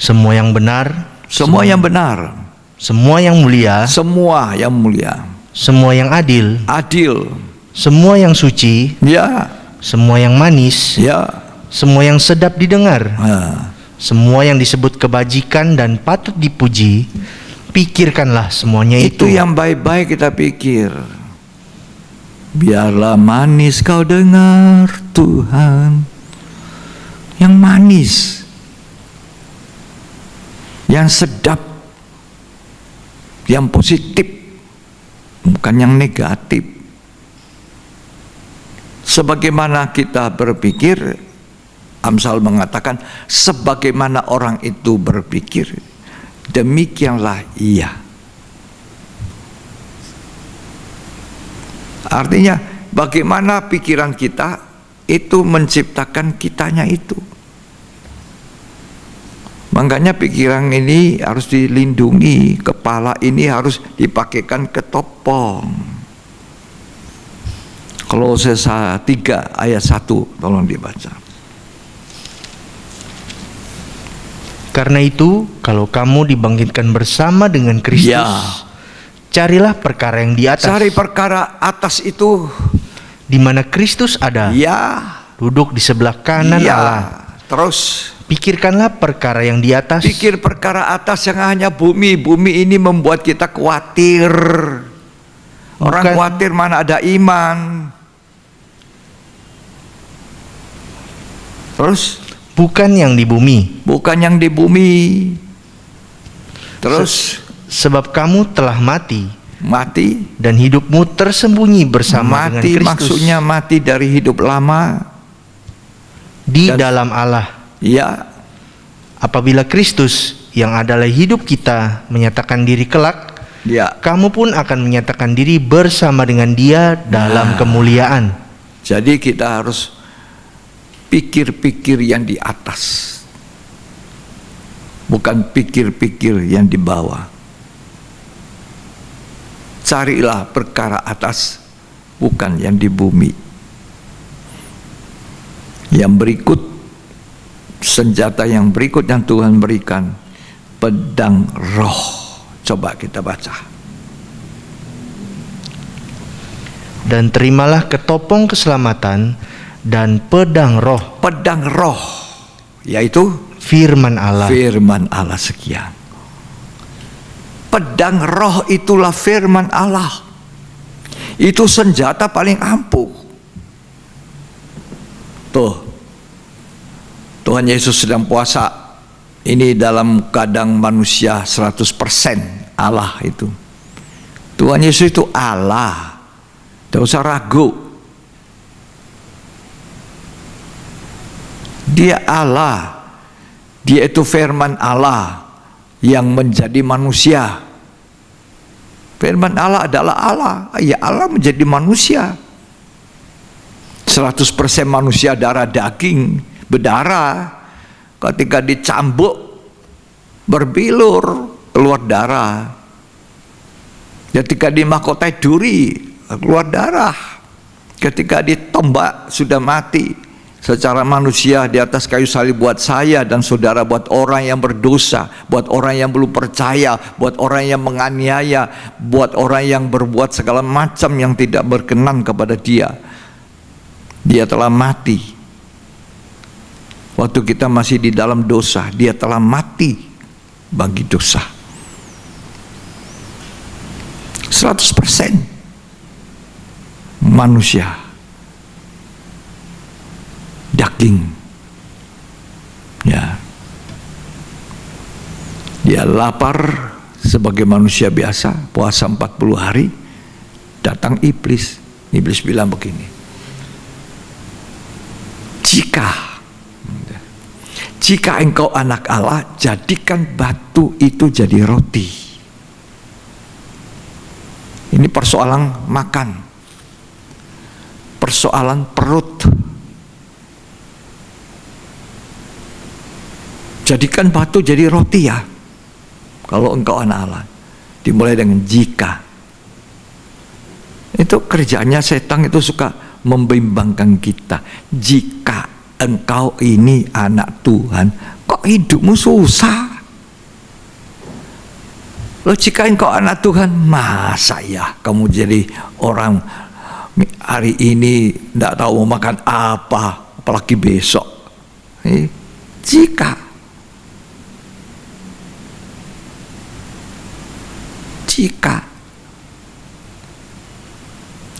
Speaker 4: semua yang benar,
Speaker 3: semua yang benar,
Speaker 4: semua yang mulia,
Speaker 3: semua yang mulia,
Speaker 4: semua yang adil, semua yang suci,
Speaker 3: ya,
Speaker 4: semua yang manis,
Speaker 3: ya,
Speaker 4: semua yang sedap didengar, semua yang disebut kebajikan dan patut dipuji, pikirkanlah semuanya itu.
Speaker 3: Itu yang baik-baik kita pikir. Biarlah manis kau dengar Tuhan. Yang manis, yang sedap, yang positif, bukan yang negatif. Sebagaimana kita berpikir, Amsal mengatakan, sebagaimana orang itu berpikir, demikianlah ia. Artinya, bagaimana pikiran kita itu menciptakan kitanya itu. Makanya pikiran ini harus dilindungi, kepala ini harus dipakaikan ketopong. Kolose 3 ayat 1, tolong dibaca.
Speaker 4: Karena itu, kalau kamu dibangkitkan bersama dengan Kristus,
Speaker 3: Ya.
Speaker 4: carilah perkara yang di atas.
Speaker 3: Cari perkara atas itu,
Speaker 4: di mana Kristus ada,
Speaker 3: ya,
Speaker 4: duduk di sebelah kanan
Speaker 3: ya.
Speaker 4: Allah.
Speaker 3: Terus
Speaker 4: Pikirkanlah perkara yang di atas.
Speaker 3: pikir perkara atas yang hanya bumi. Bumi ini membuat kita khawatir. Orang
Speaker 4: Bukan.
Speaker 3: khawatir mana ada iman. Terus?
Speaker 4: Bukan yang di bumi.
Speaker 3: Bukan yang di bumi. Terus?
Speaker 4: Sebab kamu telah mati,
Speaker 3: Mati.
Speaker 4: dan hidupmu tersembunyi bersama dengan
Speaker 3: Mati
Speaker 4: Kristus
Speaker 3: maksudnya mati dari hidup lama.
Speaker 4: di
Speaker 3: dan-
Speaker 4: dalam Allah.
Speaker 3: Ya,
Speaker 4: Apabila Kristus yang adalah hidup kita menyatakan diri kelak,
Speaker 3: ya.
Speaker 4: kamu pun akan menyatakan diri bersama dengan Dia dalam kemuliaan.
Speaker 3: Jadi kita harus pikir-pikir yang di atas, bukan pikir-pikir yang di bawah. Carilah perkara atas, bukan yang di bumi. Yang berikut, senjata yang berikut yang Tuhan berikan, pedang roh. Coba kita baca.
Speaker 4: Dan terimalah ketopong keselamatan dan pedang roh,
Speaker 3: Pedang roh, yaitu
Speaker 4: firman Allah.
Speaker 3: firman Allah. Sekian. Pedang roh itulah firman Allah. Itu senjata paling ampuh. Tuh, Tuhan Yesus sedang puasa. Ini dalam keadaan manusia 100% Allah itu. Tuhan Yesus itu Allah. Tidak usah ragu. Dia Allah. Dia itu firman Allah yang menjadi manusia. Firman Allah adalah Allah. Ya, Allah menjadi manusia. 100% manusia, darah daging, berdarah. Ketika dicambuk, berbilur, keluar darah. Ketika dimahkotai duri, keluar darah. Ketika ditombak, sudah mati. Secara manusia di atas kayu salib buat saya dan saudara, buat orang yang berdosa, buat orang yang belum percaya, buat orang yang menganiaya, buat orang yang berbuat segala macam yang tidak berkenan kepada Dia. Dia telah mati. Waktu kita masih di dalam dosa, Dia telah mati bagi dosa. 100% manusia, daging. Ya. Dia lapar sebagai manusia biasa, puasa 40 hari, datang iblis. Iblis bilang begini, jika engkau anak Allah, jadikan batu itu jadi roti. Ini persoalan makan, persoalan perut. Jadikan batu jadi roti ya, kalau engkau anak Allah. Dimulai dengan jika. Itu kerjanya setan, itu suka membimbangkan kita. Jika engkau ini anak Tuhan, kok hidupmu susah? Loh, jika engkau anak Tuhan, masa ya kamu jadi orang hari ini tidak tahu mau makan apa, apalagi besok.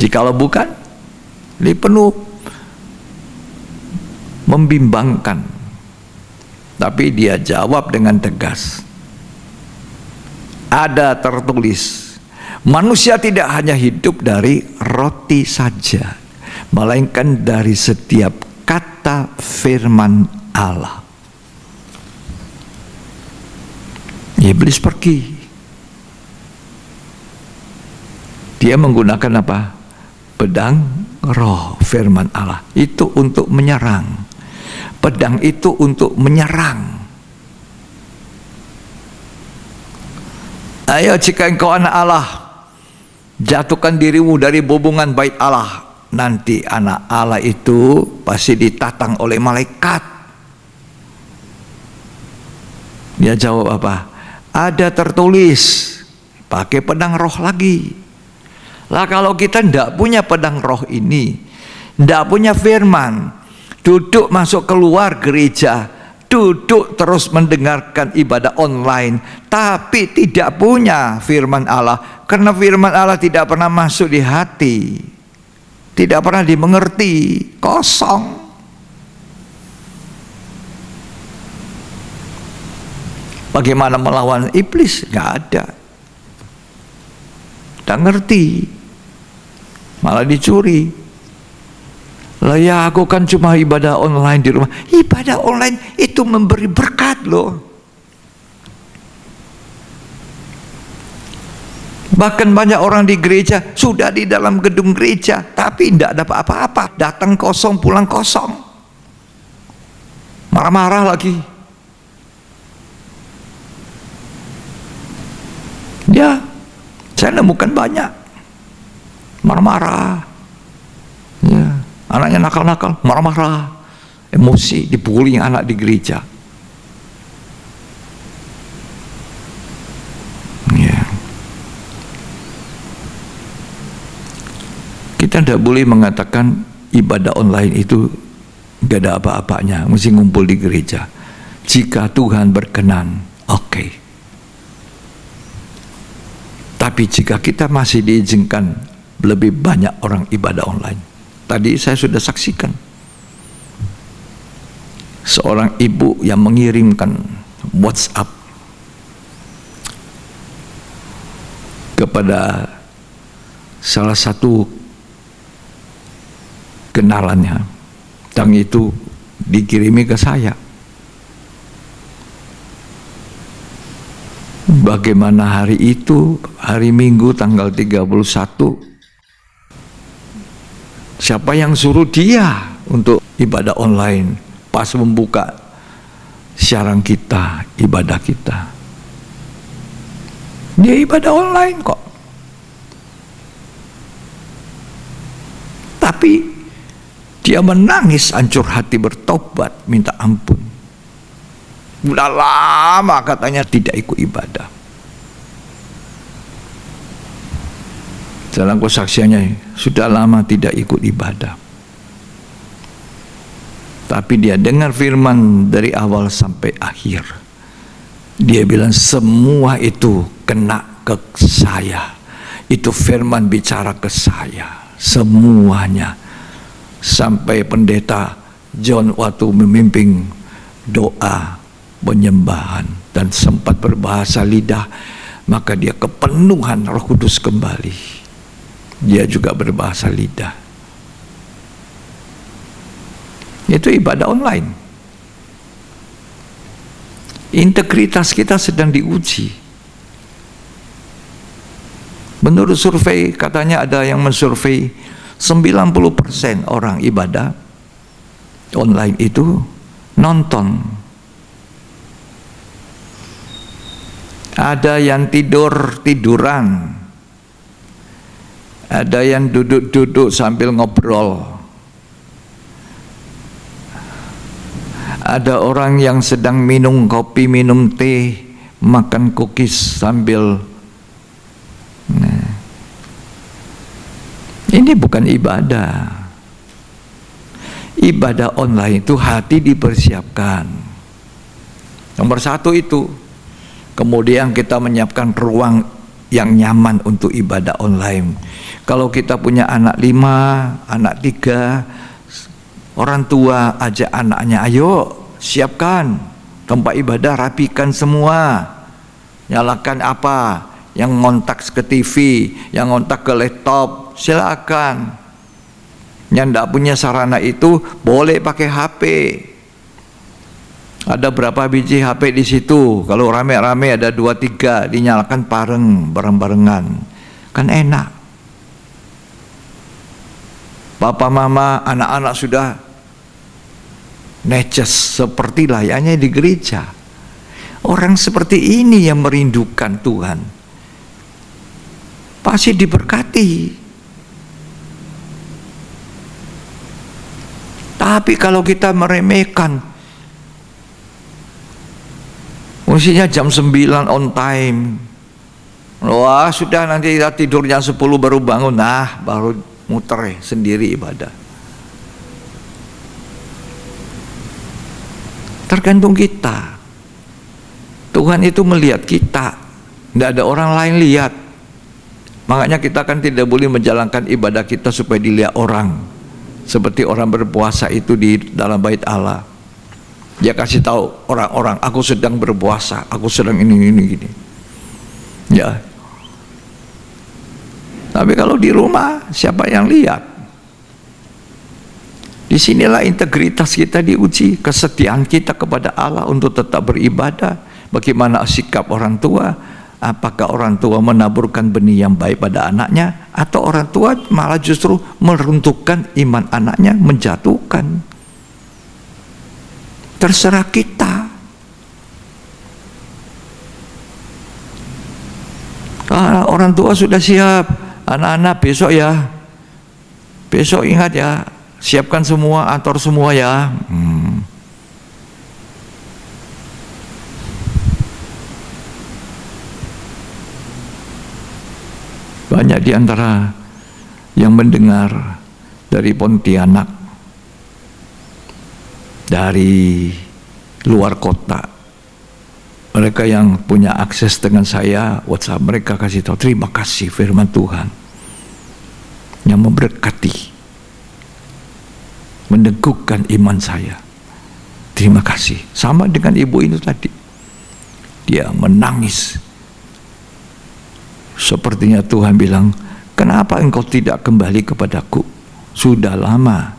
Speaker 3: Jikalau bukan, ini penuh membimbangkan. Tapi Dia jawab dengan tegas. Ada tertulis, manusia tidak hanya hidup dari roti saja, melainkan dari setiap kata firman Allah. Iblis pergi. Dia menggunakan apa? Pedang roh, firman Allah. Itu untuk menyerang. Pedang itu untuk menyerang. Ayo, jika engkau anak Allah, jatuhkan dirimu dari hubungan bait Allah. Nanti anak Allah itu pasti ditatang oleh malaikat. Dia jawab apa? Ada tertulis, pakai pedang roh lagi. Lah kalau kita tidak punya pedang roh ini, tidak punya firman, duduk masuk keluar gereja, duduk terus mendengarkan ibadah online, tapi tidak punya firman Allah, karena firman Allah tidak pernah masuk di hati, tidak pernah dimengerti, kosong. Bagaimana melawan iblis? Nggak ada. Tak ngerti, malah dicuri. Lah ya, aku kan cuma ibadah online di rumah. Ibadah online itu memberi berkat loh. Bahkan banyak orang di gereja sudah di dalam gedung gereja, tapi tidak dapat apa-apa. Datang kosong, pulang kosong. Marah-marah lagi. Ya, saya nemukan banyak marah-marah. Ya, anaknya nakal-nakal, marah-marah, emosi, dipukuli anak di gereja. Ya. Kita tidak boleh mengatakan ibadah online itu gak ada apa-apanya, mesti ngumpul di gereja. Jika Tuhan berkenan, oke. Tapi jika kita masih diizinkan lebih banyak orang ibadah online. Tadi saya sudah saksikan seorang ibu yang mengirimkan WhatsApp kepada salah satu kenalannya, dan itu dikirimi ke saya. Bagaimana hari itu, hari Minggu tanggal 31, siapa yang suruh dia untuk ibadah online pas membuka siaran kita, ibadah kita? Dia ibadah online kok. Tapi dia menangis, hancur hati, bertobat, minta ampun. Sudah lama katanya tidak ikut ibadah. Dalam kesaksiannya, sudah lama tidak ikut ibadah. Tapi dia dengar firman dari awal sampai akhir. Dia bilang semua itu kena ke saya. Itu firman bicara ke saya. Semuanya. Sampai pendeta John waktu memimpin doa penyembahan dan sempat berbahasa lidah, maka dia kepenuhan Roh Kudus kembali. Dia juga berbahasa lidah. Itu ibadah online. Integritas kita sedang diuji. Menurut survei, katanya ada yang mensurvei 90% orang ibadah online itu nonton. Ada yang tiduran, ada yang duduk-duduk sambil ngobrol, ada orang yang sedang minum kopi, minum teh, makan cookies sambil. Nah, ini bukan ibadah. Ibadah online itu hati dipersiapkan. Nomor satu itu. Kemudian kita menyiapkan ruang yang nyaman untuk ibadah online. Kalau kita punya anak 5, anak 3, orang tua ajak anaknya, ayo siapkan tempat ibadah, rapikan semua, nyalakan apa, yang ngontak ke TV, yang ngontak ke laptop, silakan. Yang tidak punya sarana itu boleh pakai HP. Ada berapa biji HP di situ? Kalau rame-rame ada 2-3, dinyalakan bareng-barengan. Kan enak. Papa mama, anak-anak sudah neces seperti layaknya di gereja. Orang seperti ini yang merindukan Tuhan pasti diberkati. Tapi kalau kita meremehkan, mestinya jam 9 on time. Wah, sudah nanti kita tidur jam 10 baru bangun. Nah, baru muter sendiri ibadah. Tergantung kita. Tuhan itu melihat kita, tidak ada orang lain lihat. Makanya kita kan tidak boleh menjalankan ibadah kita supaya dilihat orang. Seperti orang berpuasa itu di dalam bait Allah. Dia kasih tahu orang-orang, aku sedang berpuasa, aku sedang ini gini. Ya. Tapi kalau di rumah, siapa yang lihat? Disinilah integritas kita diuji, kesetiaan kita kepada Allah untuk tetap beribadah. Bagaimana sikap orang tua? Apakah orang tua menaburkan benih yang baik pada anaknya, atau orang tua malah justru meruntuhkan iman anaknya, menjatuhkan? Terserah kita. Orang tua sudah siap, anak-anak besok ya, besok ingat ya, siapkan semua, atur semua ya. Banyak di antara yang mendengar dari Pontianak, dari luar kota, mereka yang punya akses dengan saya, WhatsApp mereka kasih tahu, terima kasih firman Tuhan yang memberkati, meneguhkan iman saya. Terima kasih. Sama dengan ibu itu tadi, dia menangis. Sepertinya Tuhan bilang, kenapa engkau tidak kembali kepadaku? Sudah lama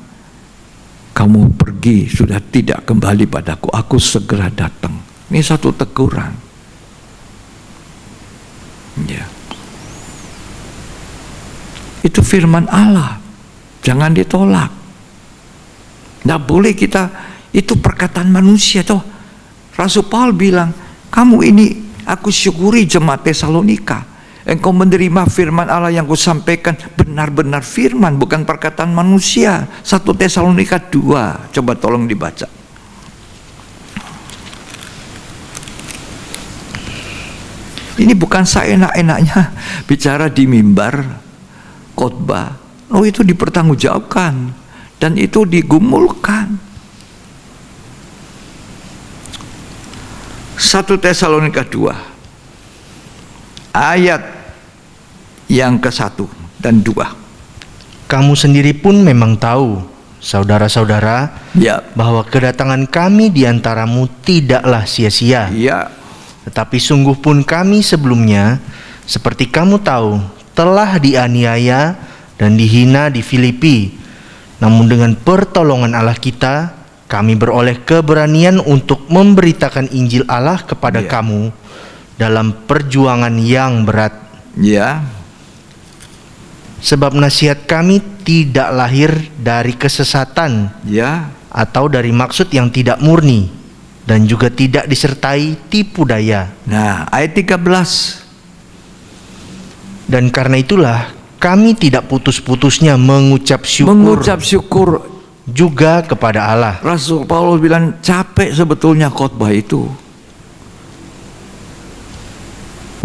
Speaker 3: kamu pergi, sudah tidak kembali padaku, aku segera datang. Ini satu teguran. Ya. Itu firman Allah, jangan ditolak. Tidak boleh kita, itu perkataan manusia toh. Rasul Paulus bilang, kamu ini aku syukuri jemaat Tesalonika. Engkau menerima firman Allah yang kusampaikan benar-benar firman, bukan perkataan manusia. 1 Tesalonika 2, coba tolong dibaca. Ini bukan seenak-enaknya bicara di mimbar khotbah. Oh, itu dipertanggungjawabkan dan itu digumulkan. 1 Tesalonika 2 ayat yang ke-1 dan 2.
Speaker 4: Kamu sendiri pun memang tahu, saudara-saudara,
Speaker 3: Ya.
Speaker 4: bahwa kedatangan kami di antaramu tidaklah sia-sia.
Speaker 3: Ya.
Speaker 4: Tetapi sungguh pun kami sebelumnya, seperti kamu tahu, telah dianiaya dan dihina di Filipi. Namun dengan pertolongan Allah kita, kami beroleh keberanian untuk memberitakan Injil Allah kepada
Speaker 3: Ya.
Speaker 4: kamu dalam perjuangan yang berat.
Speaker 3: Ya.
Speaker 4: Sebab nasihat kami tidak lahir dari kesesatan
Speaker 3: Ya.
Speaker 4: atau dari maksud yang tidak murni, dan juga tidak disertai tipu daya.
Speaker 3: Nah, ayat 13.
Speaker 4: Dan karena itulah kami tidak putus-putusnya mengucap syukur juga kepada Allah.
Speaker 3: Rasul Paulus bilang capek sebetulnya khotbah itu,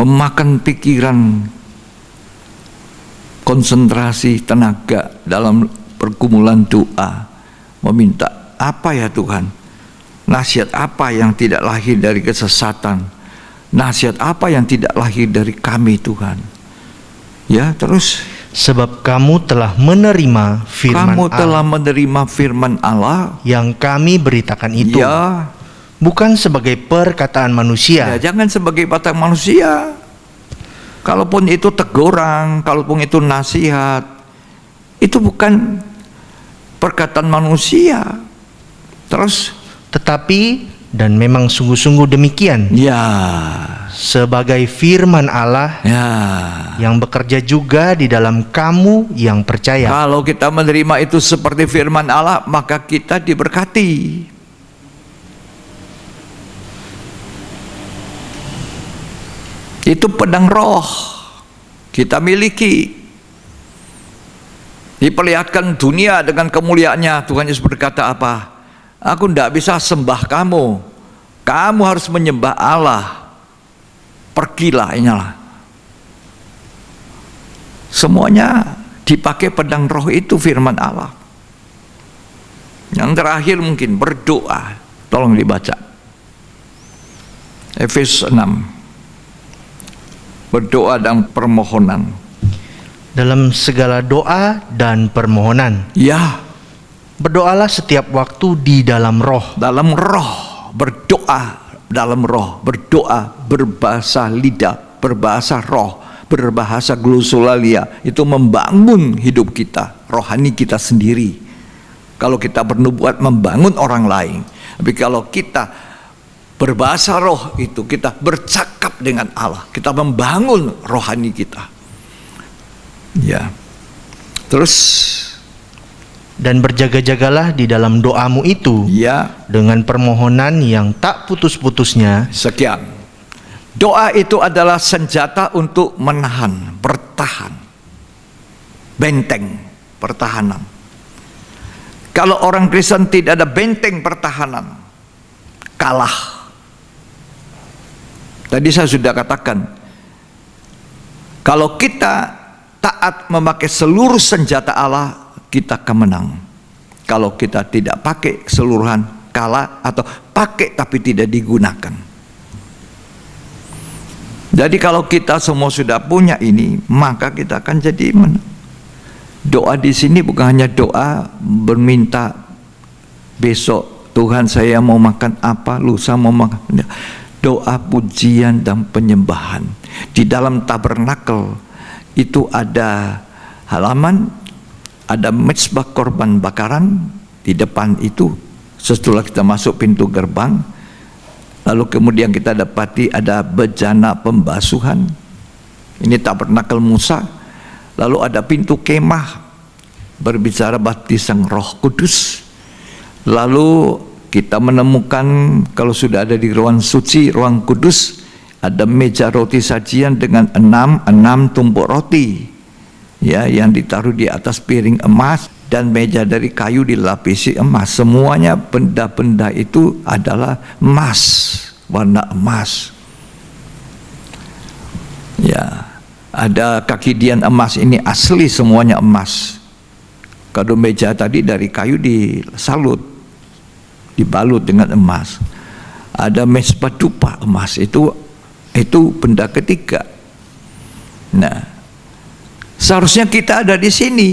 Speaker 3: memakan pikiran, konsentrasi, tenaga dalam pergumulan doa, meminta apa ya Tuhan, nasihat apa yang tidak lahir dari kesesatan, nasihat apa yang tidak lahir dari kami Tuhan. Ya, terus
Speaker 4: Sebab kamu telah menerima firman
Speaker 3: kamu telah
Speaker 4: Allah
Speaker 3: menerima firman Allah
Speaker 4: yang kami beritakan itu,
Speaker 3: ya,
Speaker 4: bukan sebagai perkataan manusia,
Speaker 3: ya, jangan sebagai patah manusia. Kalaupun itu teguran, kalaupun itu nasihat, itu bukan perkataan manusia. Terus,
Speaker 4: tetapi dan memang sungguh-sungguh demikian,
Speaker 3: ya,
Speaker 4: sebagai firman Allah
Speaker 3: ya.
Speaker 4: yang bekerja juga di dalam kamu yang percaya.
Speaker 3: Kalau kita menerima itu seperti firman Allah, maka kita diberkati. Itu pedang roh kita miliki. Diperlihatkan dunia dengan kemuliaannya. Tuhan Yesus berkata apa? Aku tidak bisa sembah kamu. Kamu harus menyembah Allah. Pergilah, inilah. Semuanya dipakai pedang roh itu firman Allah. Yang terakhir mungkin berdoa. Tolong dibaca. Efesus 6. Berdoa dan permohonan.
Speaker 4: Dalam segala doa dan permohonan,
Speaker 3: Ya,
Speaker 4: berdoalah setiap waktu di dalam roh.
Speaker 3: dalam roh, berdoa dalam roh, berdoa berbahasa lidah, berbahasa roh, berbahasa glosolalia. Itu membangun hidup kita, rohani kita sendiri. Kalau kita bernubuat membangun orang lain. Tapi kalau kita berbahasa roh, itu kita bercakap dengan Allah, kita membangun rohani kita. Ya. Terus,
Speaker 4: Dan berjaga-jagalah di dalam doamu itu
Speaker 3: ya,
Speaker 4: dengan permohonan yang tak putus-putusnya.
Speaker 3: sekian. Doa itu adalah senjata untuk menahan, bertahan, benteng pertahanan. Kalau orang Kristen tidak ada benteng pertahanan, kalah. Tadi saya sudah katakan, kalau kita taat memakai seluruh senjata Allah, kita akan menang. Kalau kita tidak pakai keseluruhan, kalah, atau pakai tapi tidak digunakan. Jadi kalau kita semua sudah punya ini, maka kita akan jadi menang. Doa di sini bukan hanya doa berminta besok Tuhan saya mau makan apa, lusa mau makan. Doa pujian dan penyembahan. Di dalam tabernakel itu ada halaman, ada mezbah korban bakaran di depan itu. Setelah kita masuk pintu gerbang, lalu kemudian kita dapati ada bejana pembasuhan. Ini tabernakel Musa. Lalu ada pintu kemah, berbicara baptisan Roh Kudus. Lalu kita menemukan kalau sudah ada di ruang suci, ruang kudus, ada meja roti sajian dengan enam tumpuk roti, ya, yang ditaruh di atas piring emas, dan meja dari kayu dilapisi emas. Semuanya benda-benda itu adalah emas, warna emas. Ya, ada kaki dian emas, ini asli semuanya emas. Kalau meja tadi dari kayu disalut, dibalut dengan emas. Ada mezbah dupa emas, itu benda ketiga. Nah, seharusnya kita ada di sini.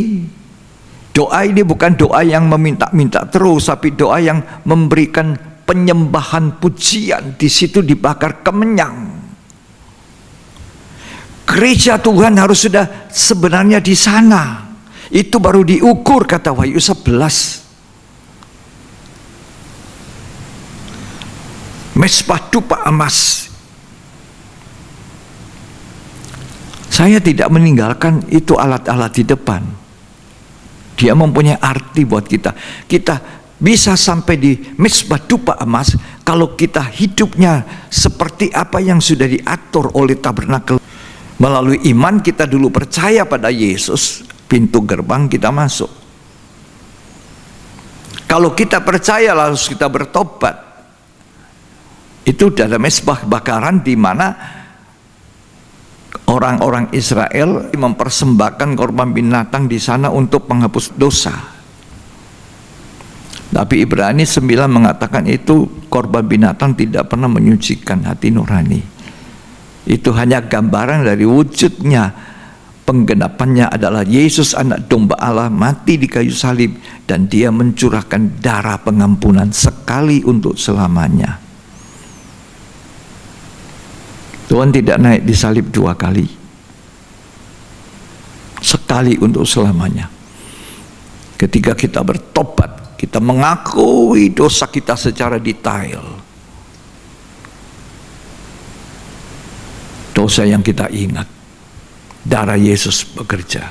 Speaker 3: Doa ini bukan doa yang meminta-minta terus, tapi doa yang memberikan penyembahan pujian. Di situ dibakar kemenyan. Gereja Tuhan harus sudah sebenarnya di sana. Itu baru diukur, kata Wahyu 11. Mezbah dupa emas. Saya tidak meninggalkan itu alat-alat di depan. Dia mempunyai arti buat kita. Kita bisa sampai di mezbah dupa emas kalau kita hidupnya seperti apa yang sudah diatur oleh tabernakel. Melalui iman kita dulu percaya pada Yesus, pintu gerbang kita masuk. Kalau kita percaya lalu kita bertobat, itu dalam mezbah bakaran di mana orang-orang Israel mempersembahkan korban binatang di sana untuk menghapus dosa. Tapi Ibrani 9 mengatakan itu korban binatang tidak pernah menyucikan hati nurani. Itu hanya gambaran dari wujudnya. Penggenapannya adalah Yesus anak domba Allah mati di kayu salib, dan dia mencurahkan darah pengampunan sekali untuk selamanya. Tuhan tidak naik di salib 2 kali, sekali untuk selamanya. Ketika kita bertobat, kita mengakui dosa kita secara detail. Dosa yang kita ingat, darah Yesus bekerja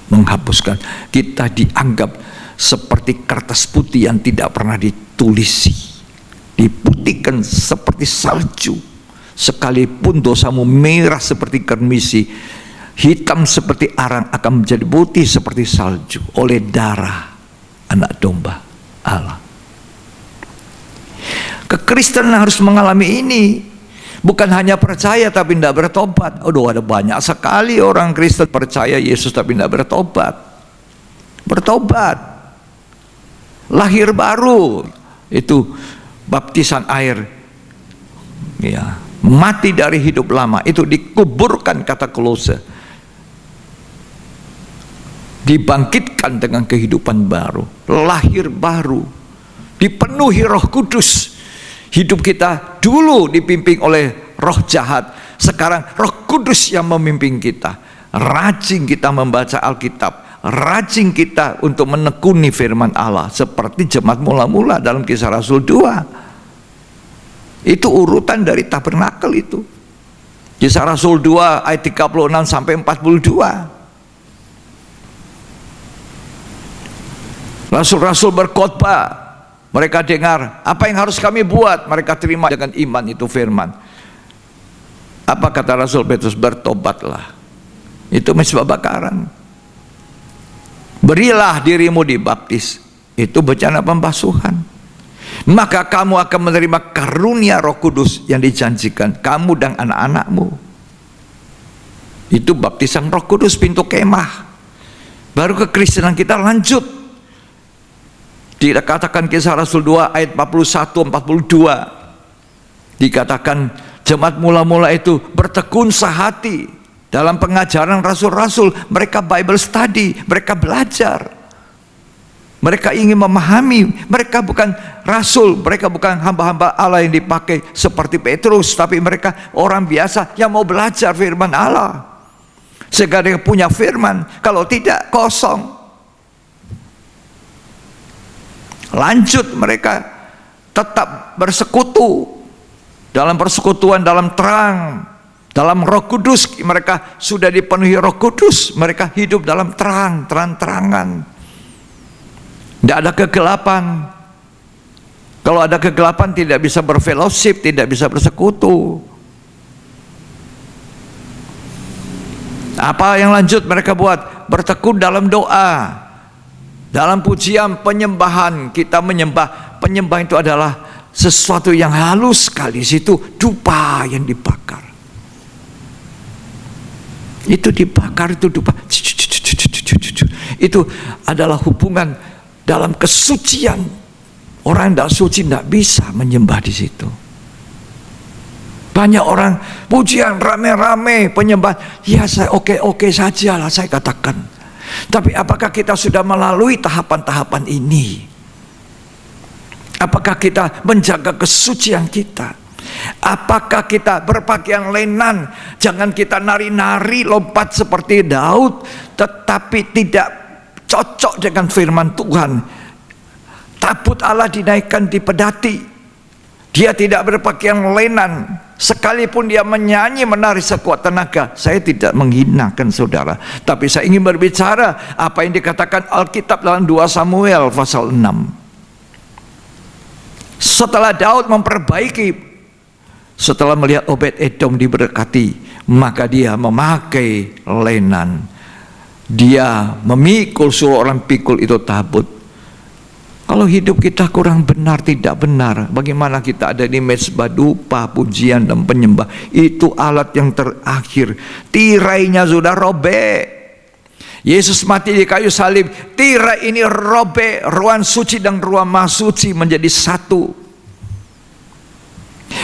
Speaker 3: menghapuskan. Kita dianggap seperti kertas putih yang tidak pernah ditulisi, diputihkan seperti salju. Sekalipun dosamu merah seperti kermisi, hitam seperti arang, akan menjadi putih seperti salju oleh darah anak domba Allah. Kekristenan harus mengalami ini. Bukan hanya percaya tapi tidak bertobat. Ada banyak sekali orang Kristen percaya Yesus tapi tidak bertobat. Bertobat, lahir baru, itu baptisan air, ya, mati dari hidup lama, itu dikuburkan, kata Kolose, dibangkitkan dengan kehidupan baru, lahir baru, dipenuhi Roh Kudus. Hidup kita dulu dipimpin oleh roh jahat, sekarang Roh Kudus yang memimpin kita. Rajin kita membaca Alkitab, rajin kita untuk menekuni firman Allah, seperti jemaat mula-mula dalam Kisah Rasul 2. Itu urutan dari tabernakel itu. Kisah Rasul 2 ayat 36 sampai 42. Rasul-rasul berkhotbah, mereka dengar, apa yang harus kami buat? Mereka terima dengan iman itu firman. Apa kata Rasul Petrus? Bertobatlah. Itu mezbah bakaran. Berilah dirimu dibaptis, itu bencana pembasuhan. Maka kamu akan menerima karunia Roh Kudus yang dijanjikan kamu dan anak-anakmu. Itu baptisan Roh Kudus, pintu kemah. Baru kekristenan kita lanjut. Dikatakan Kisah Rasul 2 ayat 41-42, dikatakan jemaat mula-mula itu bertekun sehati dalam pengajaran rasul-rasul. Mereka Bible study, mereka belajar, mereka ingin memahami. Mereka bukan rasul, mereka bukan hamba-hamba Allah yang dipakai seperti Petrus, tapi mereka orang biasa yang mau belajar firman Allah, sehingga dia punya firman. Kalau tidak, kosong. Lanjut, mereka tetap bersekutu dalam persekutuan, dalam terang, dalam Roh Kudus. Mereka sudah dipenuhi Roh Kudus, mereka hidup dalam terang, terang-terangan. Tidak ada kegelapan. Kalau ada kegelapan tidak bisa berfellowship, tidak bisa bersekutu. Apa yang lanjut mereka buat? Bertekun dalam doa, dalam pujian, penyembahan. Kita menyembah. Penyembah itu adalah sesuatu yang halus sekali. Situ dupa yang dibakar. Itu dibakar, itu dupa. Itu adalah hubungan dalam kesucian. Orang yang tidak suci tidak bisa menyembah di situ. Banyak orang pujian rame-rame, penyembah. Ya, saya oke saja lah, saya katakan. Tapi apakah kita sudah melalui tahapan-tahapan ini? Apakah kita menjaga kesucian kita? Apakah kita berpakaian lenan? Jangan kita nari-nari lompat seperti Daud, tetapi tidak cocok dengan firman Tuhan. Tabut Allah dinaikkan di pedati, dia tidak berpakaian lenan. Sekalipun dia menyanyi menari sekuat tenaga, saya tidak menghinakan saudara, tapi saya ingin berbicara apa yang dikatakan Alkitab dalam 2 Samuel pasal 6. Setelah Daud memperbaiki, setelah melihat Obed-Edom diberkati, maka dia memakai lenan. Dia memikul, suruh orang pikul itu tabut. Kalau hidup kita kurang benar, tidak benar, bagaimana kita ada di mezbah dupa, pujian dan penyembah? Itu alat yang terakhir. Tirainya sudah robek. Yesus mati di kayu salib, tirai ini robek. Ruang suci dan ruang maha suci menjadi satu.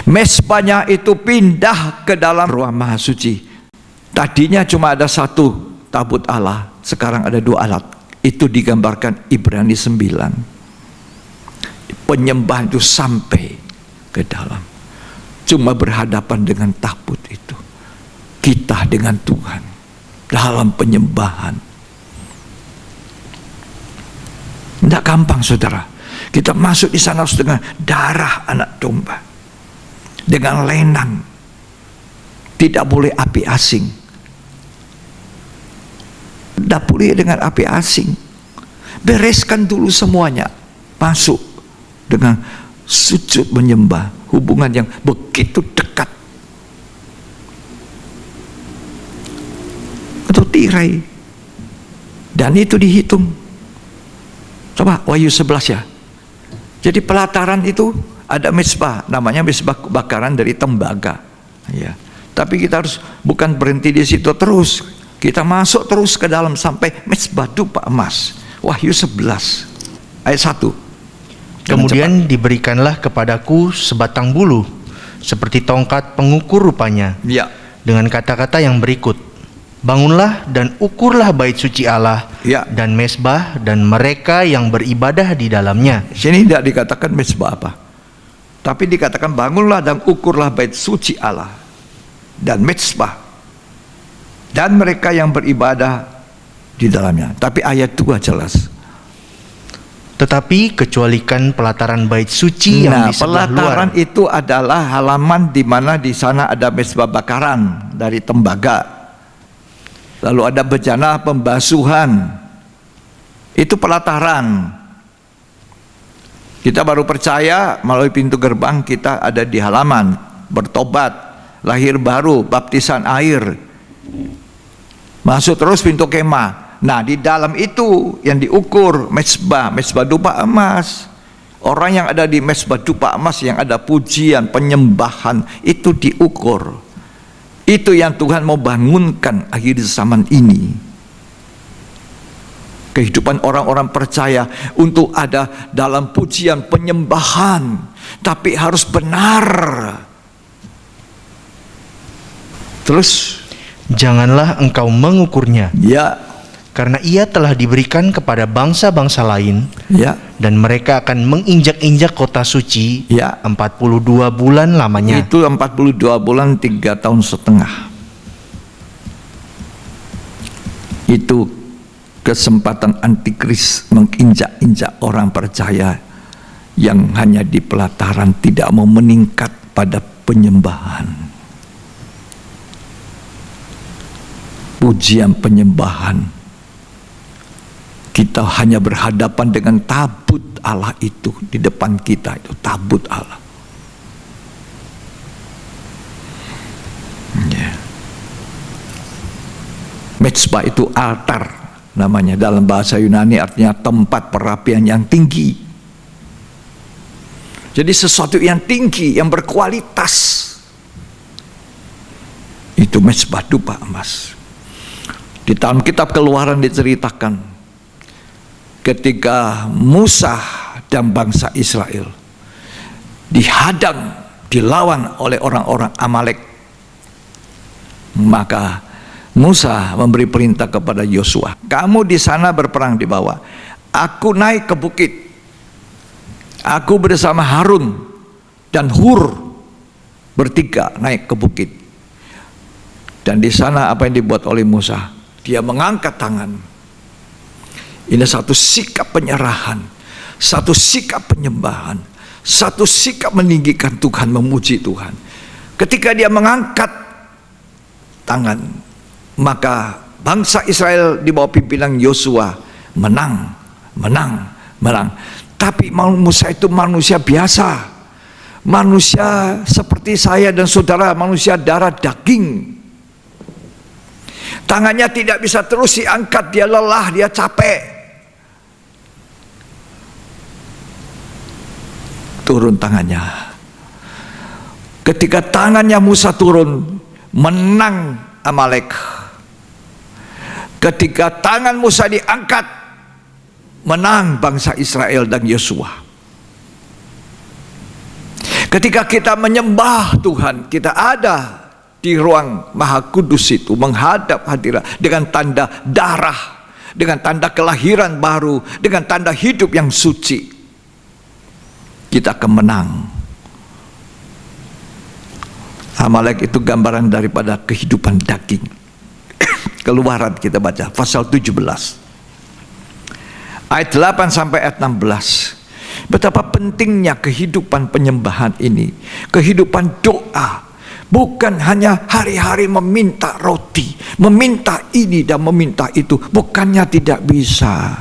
Speaker 3: Mezbahnya itu pindah ke dalam ruang maha suci. Tadinya cuma ada satu tabut Allah, sekarang ada 2 alat. Itu digambarkan Ibrani 9. Penyembah itu sampai ke dalam, cuma berhadapan dengan tabut itu. Kita dengan Tuhan dalam penyembahan. Tidak gampang saudara. Kita masuk di sana dengan darah anak domba, dengan lenan. Tidak boleh api asing. Tidak boleh dengan api asing. Bereskan dulu semuanya, masuk dengan sujud menyembah, hubungan yang begitu dekat. Itu tirai, dan itu dihitung. Coba Wahyu 11 ya. Jadi pelataran itu ada mezbah, namanya mezbah bakaran dari tembaga, ya. Tapi kita harus bukan berhenti di situ terus, kita masuk terus ke dalam sampai mezbah dupa emas. Wahyu 11 ayat 1.
Speaker 4: Kemudian diberikanlah kepadaku sebatang bulu, seperti tongkat pengukur rupanya,
Speaker 3: Ya.
Speaker 4: dengan kata-kata yang berikut: bangunlah dan ukurlah bait suci Allah,
Speaker 3: Ya.
Speaker 4: dan mesbah dan mereka yang beribadah di dalamnya.
Speaker 3: Sini tidak dikatakan mesbah apa, tapi dikatakan bangunlah dan ukurlah bait suci Allah dan mesbah dan mereka yang beribadah di dalamnya. Tapi ayat 2 jelas.
Speaker 4: Tetapi kecualikan pelataran bait suci yang
Speaker 3: Nah,
Speaker 4: di sebelah
Speaker 3: pelataran
Speaker 4: luar.
Speaker 3: itu adalah halaman di mana di sana ada mesbah bakaran dari tembaga. Lalu ada bejana pembasuhan. Itu pelataran. Kita baru percaya melalui pintu gerbang kita ada di halaman, bertobat, lahir baru, baptisan air. Masuk terus pintu kemah. Nah, di dalam itu yang diukur mesbah dupa emas. Orang yang ada di mesbah dupa emas, yang ada pujian, penyembahan, itu diukur. Itu yang Tuhan mau bangunkan akhir zaman ini. Kehidupan orang-orang percaya untuk ada dalam pujian, penyembahan, tapi harus benar. Terus,
Speaker 4: Janganlah engkau mengukurnya,
Speaker 3: ya,
Speaker 4: karena ia telah diberikan kepada bangsa-bangsa lain,
Speaker 3: ya,
Speaker 4: dan mereka akan menginjak-injak kota suci
Speaker 3: ya.
Speaker 4: 42 bulan lamanya.
Speaker 3: Itu 42 bulan 3 tahun setengah. Itu kesempatan antikris menginjak-injak orang percaya yang hanya di pelataran, tidak mau meningkat pada penyembahan. Pujian penyembahan. Kita hanya berhadapan dengan tabut Allah itu di depan kita, itu tabut Allah. Ya. Mezbah itu altar namanya, dalam bahasa Yunani artinya tempat perapian yang tinggi. Jadi sesuatu yang tinggi, yang berkualitas. Itu mezbah dupa emas. Di dalam kitab Keluaran diceritakan ketika Musa dan bangsa Israel dihadang, dilawan oleh orang-orang Amalek, maka Musa memberi perintah kepada Yosua, kamu di sana berperang di bawah, aku naik ke bukit, aku bersama Harun dan Hur bertiga naik ke bukit. Dan di sana apa yang dibuat oleh Musa? Dia mengangkat tangan. Ini satu sikap penyerahan, satu sikap penyembahan, satu sikap meninggikan Tuhan, memuji Tuhan. Ketika dia mengangkat tangan, maka bangsa Israel di bawah pimpinan Yosua menang. Tapi Musa itu manusia biasa, manusia seperti saya dan saudara, manusia darah daging. Tangannya tidak bisa terus diangkat, dia lelah, dia capek. Turun tangannya. Ketika tangannya Musa turun, menang Amalek. Ketika tangan Musa diangkat, menang bangsa Israel dan Yosua. Ketika kita menyembah Tuhan, kita ada di ruang Maha Kudus itu, menghadap hadirat dengan tanda darah, dengan tanda kelahiran baru, dengan tanda hidup yang suci, kita akan menang. Amalek itu gambaran daripada kehidupan daging. Keluaran kita baca pasal 17 ayat 8 sampai ayat 16. Betapa pentingnya kehidupan penyembahan ini, kehidupan doa. Bukan hanya hari-hari meminta roti, meminta ini dan meminta itu. Bukannya tidak bisa.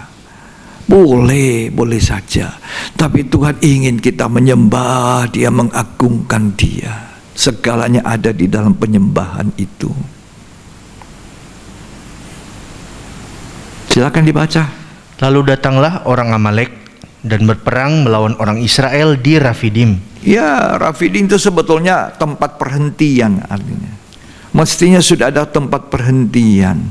Speaker 3: Boleh saja. Tapi Tuhan ingin kita menyembah Dia, mengagungkan Dia. Segalanya ada di dalam penyembahan itu. Silakan dibaca.
Speaker 4: Lalu datanglah orang Amalek dan berperang melawan orang Israel di Rafidim.
Speaker 3: Ya, Rafidim itu sebetulnya tempat perhentian artinya. Mestinya sudah ada tempat perhentian.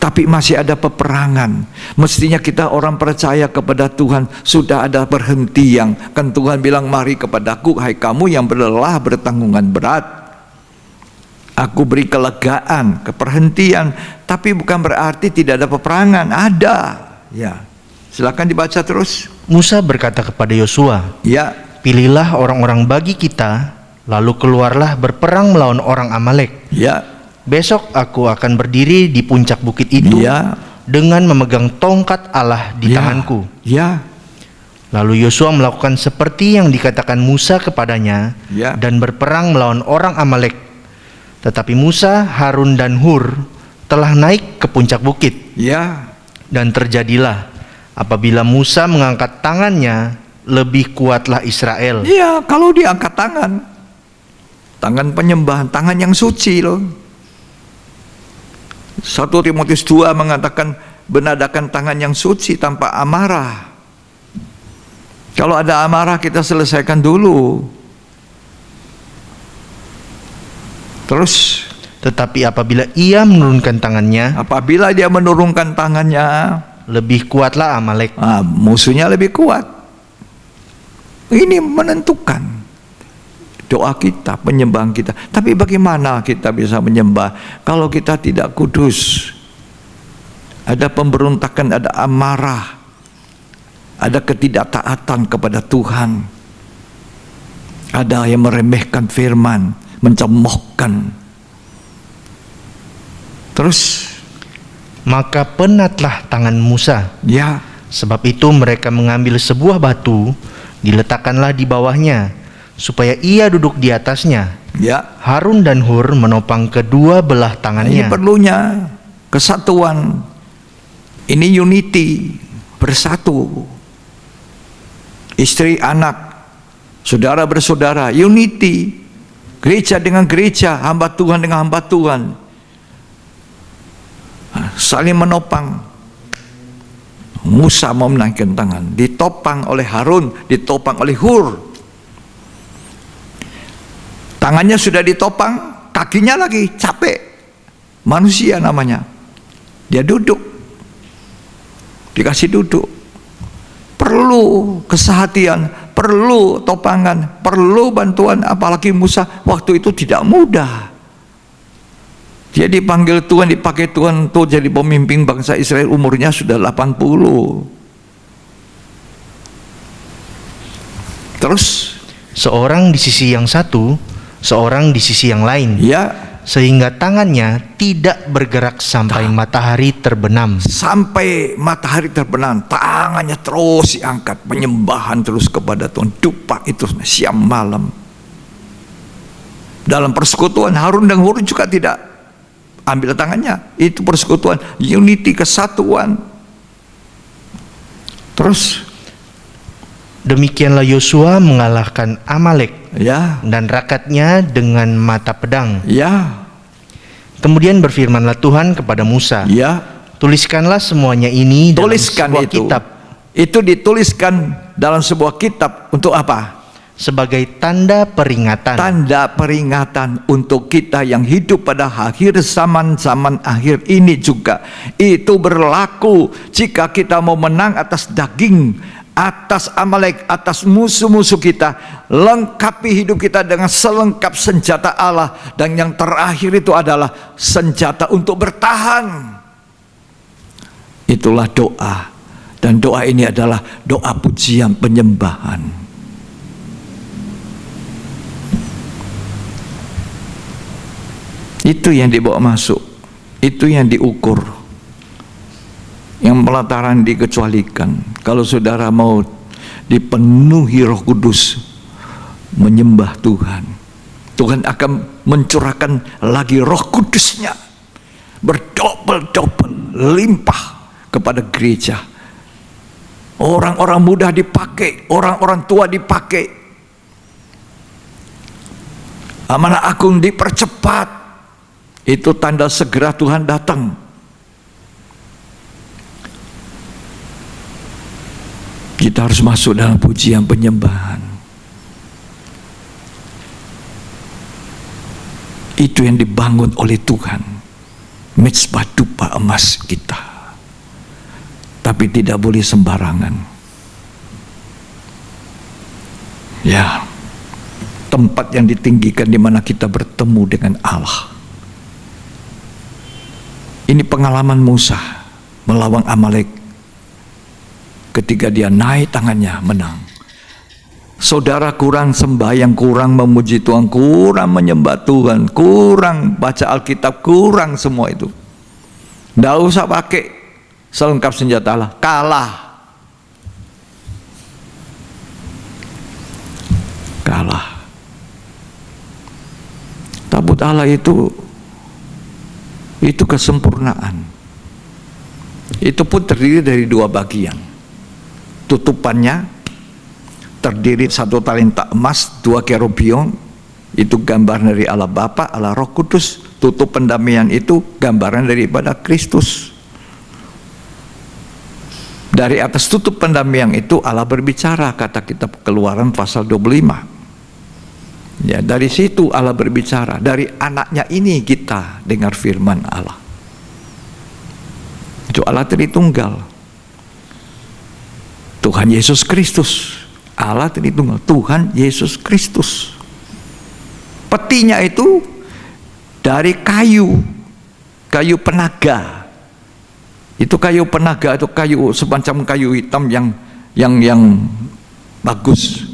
Speaker 3: tapi masih ada peperangan. Mestinya kita orang percaya kepada Tuhan sudah ada perhentian. Kan Tuhan bilang, mari kepadaku hai kamu yang berlelah bertanggungan berat, aku beri kelegaan, keperhentian. Tapi bukan berarti tidak ada peperangan, ada. Ya, silakan dibaca terus.
Speaker 4: Musa berkata kepada Yosua,
Speaker 3: Ya,
Speaker 4: pilihlah orang-orang bagi kita, lalu keluarlah berperang melawan orang Amalek.
Speaker 3: ya,
Speaker 4: Besok aku akan berdiri di puncak bukit itu
Speaker 3: ya,
Speaker 4: dengan memegang tongkat Allah di
Speaker 3: ya,
Speaker 4: tanganku.
Speaker 3: ya,
Speaker 4: Lalu Yosua melakukan seperti yang dikatakan Musa kepadanya,
Speaker 3: ya.
Speaker 4: dan berperang melawan orang Amalek. Tetapi Musa, Harun dan Hur telah naik ke puncak bukit.
Speaker 3: Ya,
Speaker 4: Dan terjadilah apabila Musa mengangkat tangannya, lebih kuatlah Israel.
Speaker 3: ya, kalau diangkat tangan penyembahan, tangan yang suci loh. 1 Timotius 2 mengatakan benadakan tangan yang suci tanpa amarah. Kalau ada amarah kita selesaikan dulu. Terus
Speaker 4: Tetapi apabila ia menurunkan tangannya,
Speaker 3: apabila dia menurunkan tangannya,
Speaker 4: lebih kuatlah Amalek.
Speaker 3: musuhnya lebih kuat. Ini menentukan doa kita, penyembahan kita. Tapi bagaimana kita bisa menyembah kalau kita tidak kudus? Ada pemberontakan, ada amarah, ada ketidaktaatan kepada Tuhan, ada yang meremehkan firman, mencemoohkan. Terus
Speaker 4: Maka penatlah tangan Musa.
Speaker 3: ya,
Speaker 4: Sebab itu mereka mengambil sebuah batu, diletakkanlah di bawahnya, supaya ia duduk di atasnya.
Speaker 3: ya,
Speaker 4: Harun dan Hur menopang kedua belah
Speaker 3: ini
Speaker 4: tangannya.
Speaker 3: perlunya kesatuan. Ini unity, bersatu. Istri, anak, saudara bersaudara, unity. Gereja dengan gereja, hamba Tuhan dengan hamba Tuhan. Saling menopang. Musa mau menaikkan tangan, ditopang oleh Harun, ditopang oleh Hur. Tangannya sudah ditopang, kakinya lagi capek. Manusia namanya. Dia duduk, dikasih duduk. Perlu kesehatian, perlu topangan, perlu bantuan. Apalagi Musa waktu itu tidak mudah. Dia dipanggil Tuhan, dipakai Tuhan untuk jadi pemimpin bangsa Israel, umurnya sudah 80. Terus
Speaker 4: Seorang di sisi yang satu, seorang di sisi yang lain,
Speaker 3: ya,
Speaker 4: sehingga tangannya tidak bergerak sampai matahari terbenam.
Speaker 3: sampai matahari terbenam, tangannya terus diangkat, penyembahan terus kepada Tuhan, dupa itu siang malam. Dalam persekutuan Harun dan Hur juga tidak ambil tangannya, itu persekutuan, unity, kesatuan. Terus
Speaker 4: Demikianlah Yosua mengalahkan Amalek
Speaker 3: ya,
Speaker 4: dan rakyatnya dengan mata pedang.
Speaker 3: ya,
Speaker 4: Kemudian berfirmanlah Tuhan kepada Musa,
Speaker 3: ya,
Speaker 4: tuliskanlah semuanya ini dalam
Speaker 3: tuliskan
Speaker 4: sebuah
Speaker 3: itu.
Speaker 4: kitab
Speaker 3: Itu dituliskan dalam sebuah kitab untuk apa?
Speaker 4: sebagai tanda peringatan.
Speaker 3: Tanda peringatan untuk kita yang hidup pada akhir zaman akhir ini juga. Itu berlaku jika kita mau menang atas daging, atas Amalek, atas musuh-musuh kita. Lengkapi hidup kita dengan selengkap senjata Allah. Dan yang terakhir itu adalah senjata untuk bertahan. Itulah doa. Dan doa ini adalah doa pujian penyembahan. Itu yang dibawa masuk, itu yang diukur, yang pelataran dikecualikan. Kalau saudara mau dipenuhi Roh Kudus, menyembah Tuhan, Tuhan akan mencurahkan lagi Roh Kudusnya, berdobel-dobel, limpah kepada gereja. Orang-orang muda dipakai, orang-orang tua dipakai, amanah agung dipercepat. Itu tanda segera Tuhan datang. Kita harus masuk dalam pujian penyembahan. Itu yang dibangun oleh Tuhan. mezbah dupa emas kita. Tapi tidak boleh sembarangan. Ya, tempat yang ditinggikan di mana kita bertemu dengan Allah. Ini pengalaman Musa melawan Amalek. Ketika dia naik tangannya menang. Saudara kurang sembahyang, kurang memuji Tuhan, kurang menyembah Tuhan, kurang baca Alkitab, kurang semua itu. Tidak usah pakai selengkap senjata Allah, kalah. Kalah. Tabut Allah itu kesempurnaan. Itu pun terdiri dari dua bagian. Tutupannya terdiri 1 talenta emas, 2 kerubium, itu gambar dari Allah Bapa, Allah Roh Kudus. Tutup pendamaian itu gambaran daripada Kristus. Dari atas tutup pendamaian itu Allah berbicara, kata kitab Keluaran pasal 25. Ya, dari situ Allah berbicara. Dari anaknya ini kita dengar firman Allah. Itu Allah Tritunggal. Tuhan Yesus Kristus. Allah Tritunggal, Tuhan Yesus Kristus. Petinya itu dari kayu penaga. Itu kayu penaga, itu kayu semacam kayu hitam yang bagus.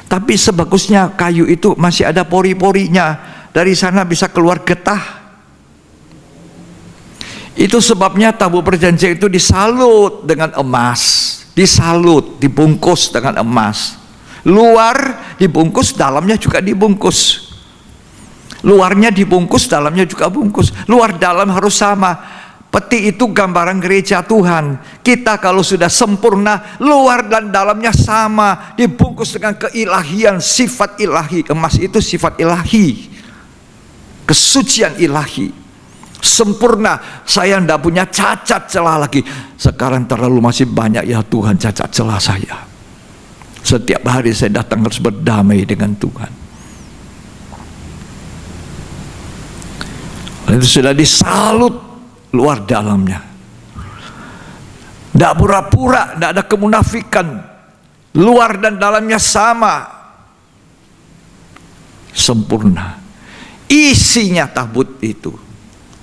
Speaker 3: Tapi sebagusnya kayu itu masih ada pori-porinya. Dari sana bisa keluar getah. Itu sebabnya tabut perjanjian itu disalut dengan emas. Disalut, dibungkus dengan emas. Luar dibungkus, dalamnya juga dibungkus. Luarnya dibungkus, dalamnya juga bungkus. Luar dalam harus sama. Peti itu gambaran gereja Tuhan. Kita kalau sudah sempurna, luar dan dalamnya sama, dibungkus dengan keilahian, sifat ilahi. Emas itu sifat ilahi, kesucian ilahi, sempurna. Saya tidak punya cacat celah lagi. Sekarang terlalu masih banyak ya Tuhan cacat celah saya. Setiap hari saya datang harus berdamai dengan Tuhan. Itu sudah disalut luar dalamnya. Tidak pura-pura, tidak ada kemunafikan. Luar dan dalamnya sama, sempurna. Isinya tabut itu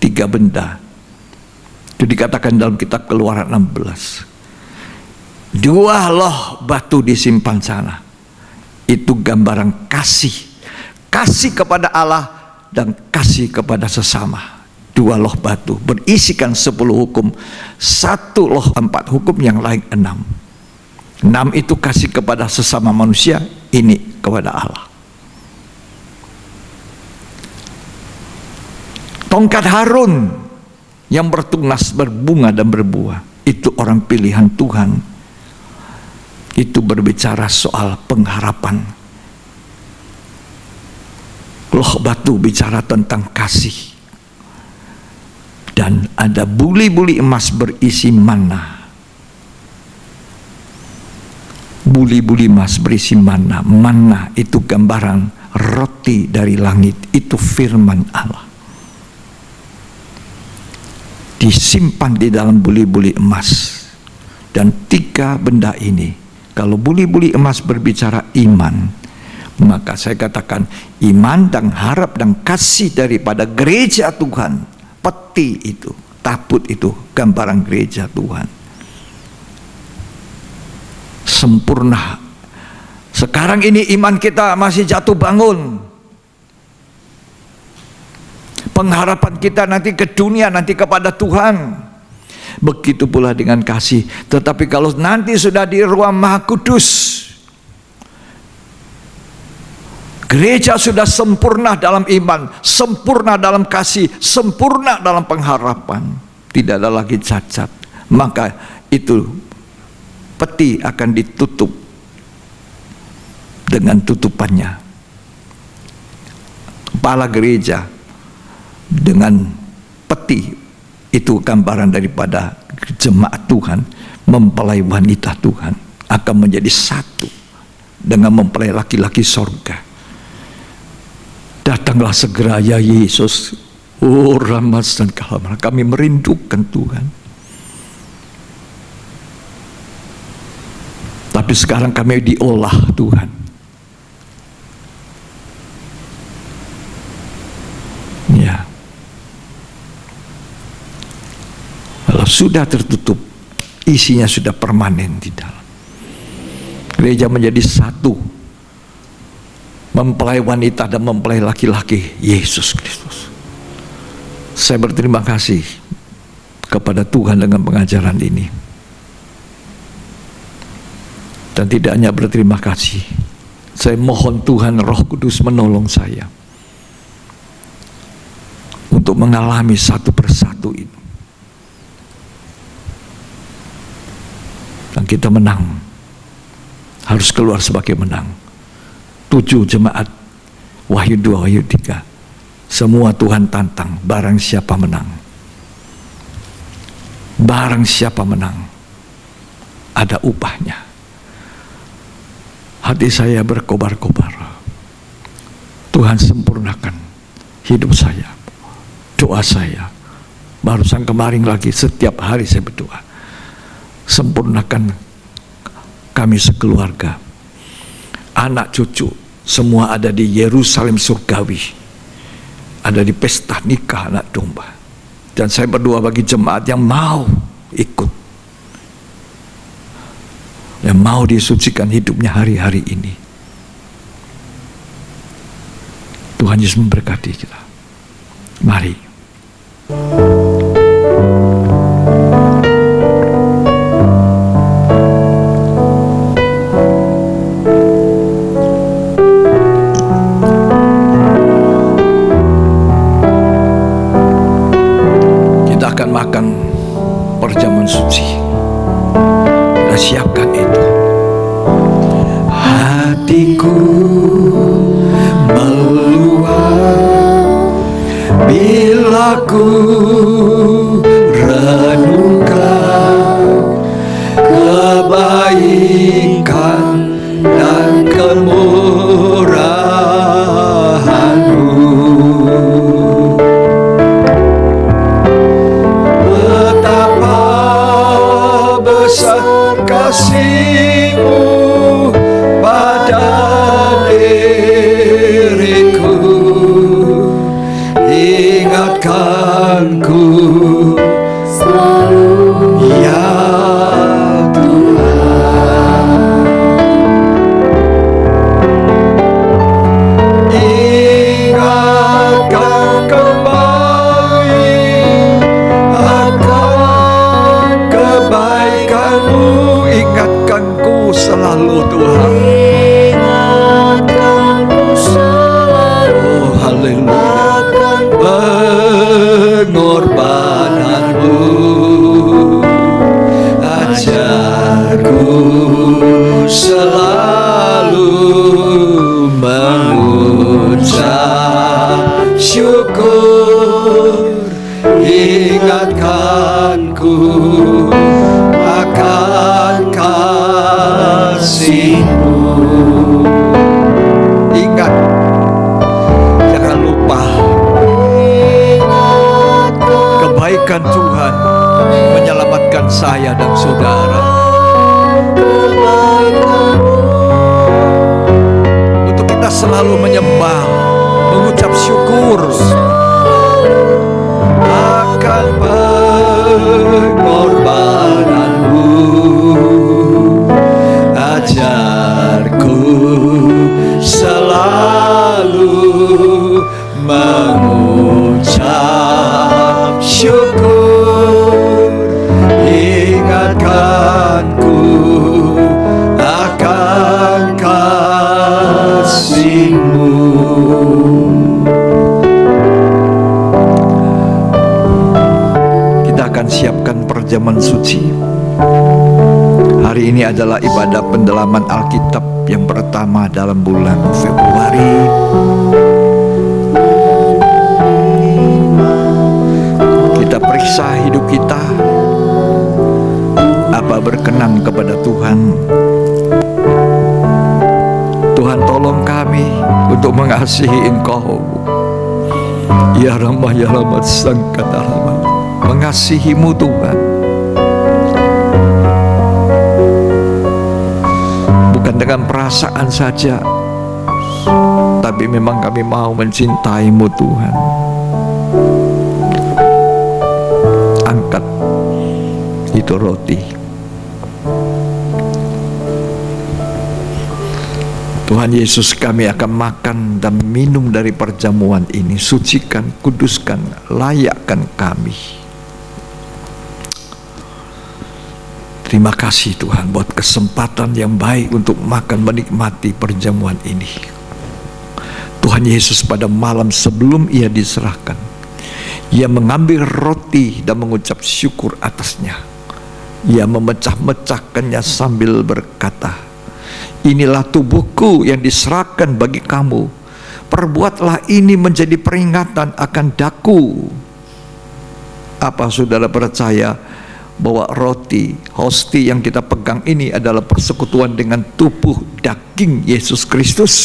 Speaker 3: 3 benda. Itu dikatakan dalam kitab Keluaran 16. 2 loh batu disimpan sana. Itu gambaran kasih. Kasih kepada Allah dan kasih kepada sesama. 2 loh batu berisikan 10 hukum. 1 loh 4 hukum, yang lain 6. 6 itu kasih kepada sesama manusia, ini kepada Allah. Tongkat Harun yang bertunas, berbunga dan berbuah, itu orang pilihan Tuhan. Itu berbicara soal pengharapan. Loh batu bicara tentang kasih. Dan ada buli-buli emas berisi mana. Buli-buli emas berisi mana. Mana itu gambaran roti dari langit. Itu firman Allah. Disimpan di dalam buli-buli emas. Dan 3 benda ini, kalau buli-buli emas berbicara iman, maka saya katakan iman dan harap dan kasih daripada gereja Tuhan. Peti itu, tabut itu gambaran gereja Tuhan. Sempurna. Sekarang ini iman kita masih jatuh bangun. Pengharapan kita nanti ke dunia, nanti kepada Tuhan. Begitu pula dengan kasih. Tetapi kalau nanti sudah di ruang Maha Kudus, gereja sudah sempurna dalam iman, sempurna dalam kasih, sempurna dalam pengharapan. Tidak ada lagi cacat. Maka itu peti akan ditutup dengan tutupannya. Kepala gereja dengan peti itu gambaran daripada jemaat Tuhan mempelai wanita Tuhan akan menjadi satu dengan mempelai laki-laki sorga. Datanglah segera ya Yesus, Oh Ramas dan Kalamara, kami merindukan Tuhan. Tapi sekarang kami diolah Tuhan. Ya. Kalau sudah tertutup, isinya sudah permanen di dalam. Gereja menjadi satu, mempelai wanita dan mempelai laki-laki Yesus Kristus. Saya berterima kasih kepada Tuhan dengan pengajaran ini. Dan tidak hanya berterima kasih, saya mohon Tuhan Roh Kudus menolong saya untuk mengalami satu persatu ini. Dan kita menang, harus keluar sebagai menang. 7 jemaat, Wahyu 2, Wahyu 3. Semua Tuhan tantang, barang siapa menang. Barang siapa menang, ada upahnya. Hati saya berkobar-kobar. Tuhan sempurnakan hidup saya, doa saya. Barusan kemarin lagi, setiap hari saya berdoa. Sempurnakan kami sekeluarga. Anak cucu, semua ada di Yerusalem surgawi. Ada di pesta nikah anak domba. Dan saya berdoa bagi jemaat yang mau ikut, yang mau disucikan hidupnya hari-hari ini. Tuhan Yesus memberkati kita. Mari. Makan perjamuan suci. Kita siapkan itu. Hatiku meluap bila ku renungkan kebaikan dan kemurahan-Mu. Besar kasih-Mu pada diriku, ingatkanku selalu ya Tuhan. Ingatkan kembali akan kebaikan-Mu, ingatkanku selalu Tuhan. Ingatkanku selalu, oh haleluya, pengorbanan-Mu. Ajarku selalu mengucap syukur, ingatkanku akan kasih-Mu. Ingat, jangan lupa kebaikan Tuhan menyelamatkan saya dan saudara. Untuk kita selalu menyembah, mengucap syukur akan pengorbanan-Mu. Ajarku selalu mengucap syukur, ingatkanku akan kasih-Mu. Kita akan siapkan perjamuan suci. Hari ini adalah ibadah pendalaman Alkitab yang pertama dalam bulan Februari. Kita periksa hidup kita, apa berkenan kepada Tuhan. Tuhan tolong kami untuk mengasihi Engkau. Ya Rama ya Rama Sangkata Rama, mengasihimu Tuhan. Bukan dengan perasaan saja, tapi memang kami mau mencintaimu Tuhan. Angkat itu roti. Tuhan Yesus, kami akan makan dan minum dari perjamuan ini. Sucikan, kuduskan, layakkan kami. Terima kasih Tuhan buat kesempatan yang baik untuk makan menikmati perjamuan ini. Tuhan Yesus pada malam sebelum ia diserahkan, ia mengambil roti dan mengucap syukur atasnya. Ia memecah-mecahkannya sambil berkata, inilah tubuhku yang diserahkan bagi kamu. Perbuatlah ini menjadi peringatan akan daku. Apa saudara percaya bahwa roti, hosti yang kita pegang ini adalah persekutuan dengan tubuh daging Yesus Kristus?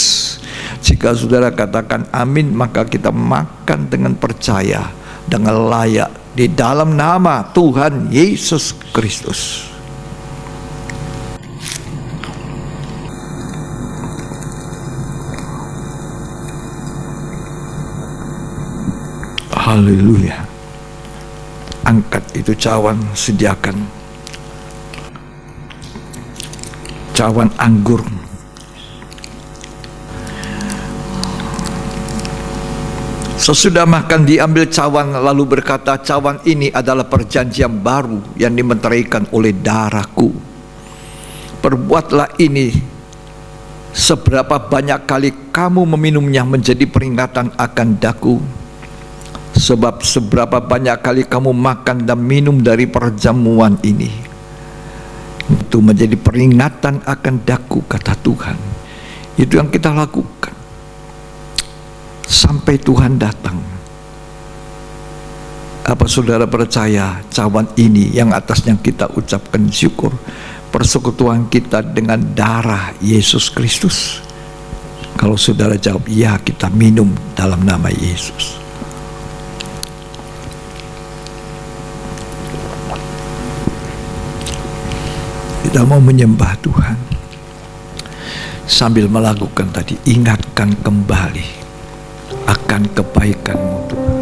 Speaker 3: Jika saudara katakan amin, maka kita makan dengan percaya, dengan layak di dalam nama Tuhan Yesus Kristus. Haleluya. Angkat itu cawan, sediakan cawan anggur. Sesudah makan diambil cawan, lalu berkata, cawan ini adalah perjanjian baru yang dimeteraikan oleh darahku. Perbuatlah ini seberapa banyak kali kamu meminumnya menjadi peringatan akan daku. Sebab seberapa banyak kali kamu makan dan minum dari perjamuan ini, itu menjadi peringatan akan daku, kata Tuhan. Itu yang kita lakukan sampai Tuhan datang. Apa saudara percaya cawan ini yang atasnya kita ucapkan syukur, persekutuan kita dengan darah Yesus Kristus? Kalau saudara jawab ya, kita minum dalam nama Yesus. Kita mau menyembah Tuhan sambil melakukan tadi, ingatkan kembali akan kebaikan-Mu Tuhan.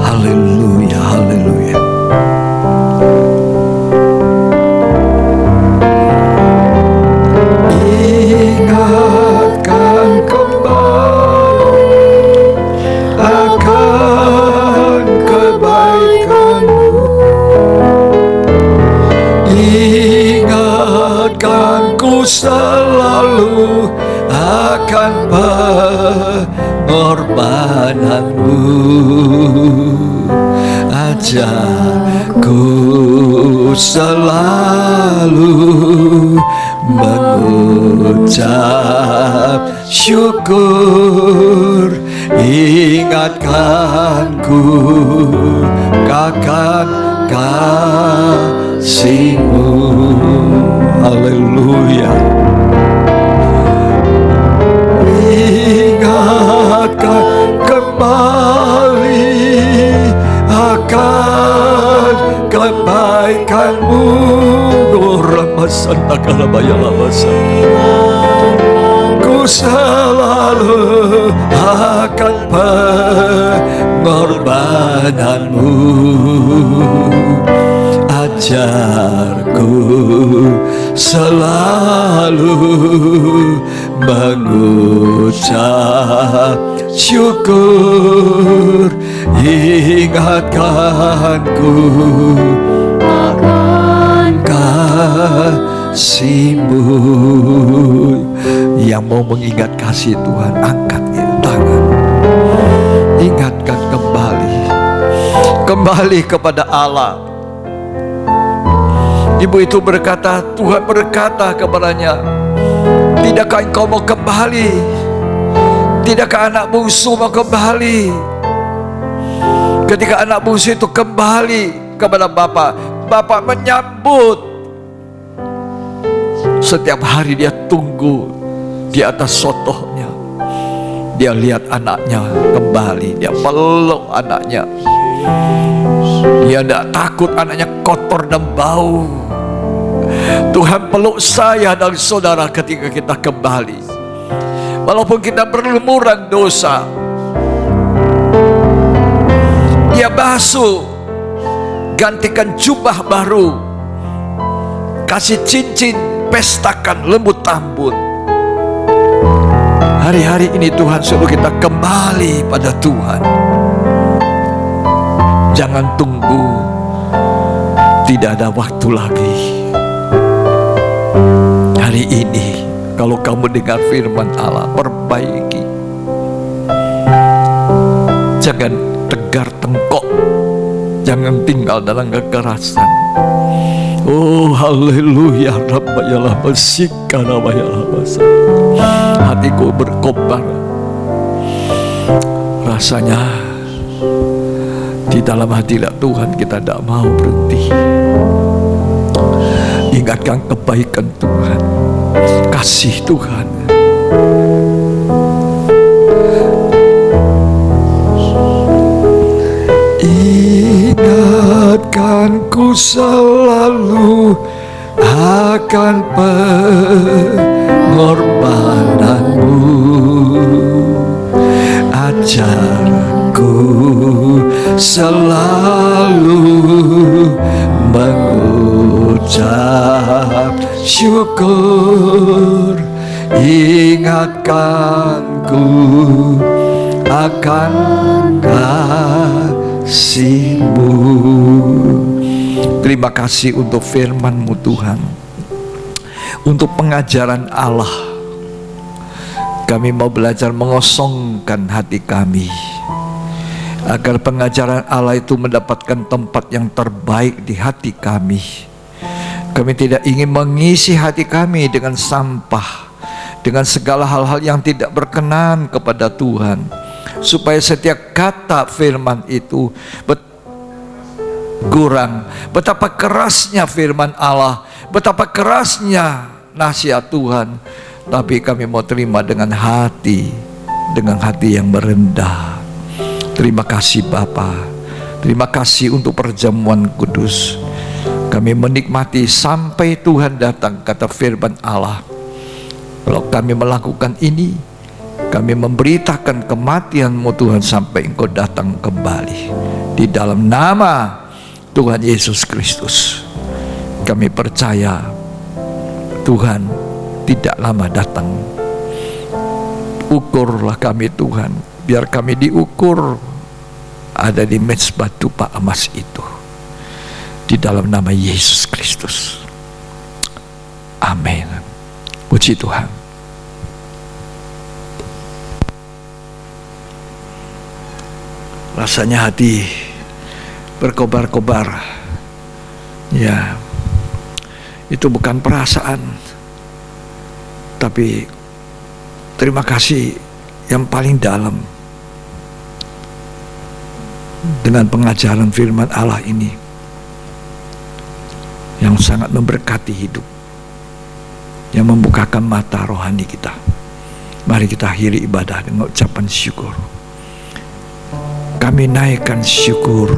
Speaker 3: Haleluya, haleluya. Ingatkan kembali akan kebaikan-Mu. Ingatkanku selalu akan pengorbanan-Mu. Ajarku selalu mengucap syukur. Ingatkanku akan kasih-Mu. Haleluya. Ingatkan kembali akan kebaikan-Mu. Ramasanta kalabaya lamasanta. Ku selalu akan pengorbanan-Mu. Ajarku selalu mengucap syukur. Ingatkanku akan kasih-Mu. Yang mau mengingat kasih Tuhan, angkat tangan, ingatkan kembali kepada Allah. Ibu itu berkata, Tuhan berkata kepadanya, tidakkah engkau mau kembali? Tidakkah anak bungsu mau kembali? Ketika anak bungsu itu kembali kepada Bapak, Bapak menyambut. Setiap hari dia tunggu di atas sotohnya. Dia lihat anaknya kembali, dia peluk anaknya. Dia tidak takut anaknya kotor dan bau. Tuhan peluk saya dan saudara ketika kita kembali. Walaupun kita berlumuran dosa, Dia basuh, gantikan jubah baru, kasih cincin, pestakan lembut tambun. Hari-hari ini Tuhan suruh kita kembali pada Tuhan. Jangan tunggu, tidak ada waktu lagi. Hari ini kalau kamu dengar firman Allah, perbaiki. Jangan tegar tengkok, jangan tinggal dalam kekerasan. Oh haleluya, rabbayalah basika, rabbayalah basika. Hatiku berkobar. Rasanya di dalam hadirat Tuhan kita tidak mau berhenti. Ingatkan kebaikan Tuhan, kasih Tuhan. Ingatkan ku selalu akan pengorbananmu, ajarku selalu mengucap syukur. Ingatkanku akan kasih-Mu. Terima kasih untuk firman-Mu Tuhan, untuk pengajaran Allah. Kami mau belajar mengosongkan hati kami, agar pengajaran Allah itu mendapatkan tempat yang terbaik di hati kami. Kami tidak ingin mengisi hati kami dengan sampah, dengan segala hal-hal yang tidak berkenan kepada Tuhan, supaya setiap kata firman itu kurang. Betapa kerasnya firman Allah, betapa kerasnya nasihat Tuhan, tapi kami mau terima dengan hati yang merendah. Terima kasih Bapa, terima kasih untuk perjamuan kudus. Kami menikmati sampai Tuhan datang, kata firman Allah. Kalau kami melakukan ini, kami memberitakan kematian-Mu Tuhan sampai Engkau datang kembali. Di dalam nama Tuhan Yesus Kristus, kami percaya Tuhan tidak lama datang. Ukurlah kami Tuhan, biar kami diukur ada di mezbah tupa emas itu. Di dalam nama Yesus Kristus. Amin. Puji Tuhan. Rasanya hati berkobar-kobar. Ya, itu bukan perasaan, tapi terima kasih yang paling dalam dengan pengajaran firman Allah ini, yang sangat memberkati hidup, yang membukakan mata rohani kita. Mari kita akhiri ibadah dengan ucapan syukur. Kami naikkan syukur.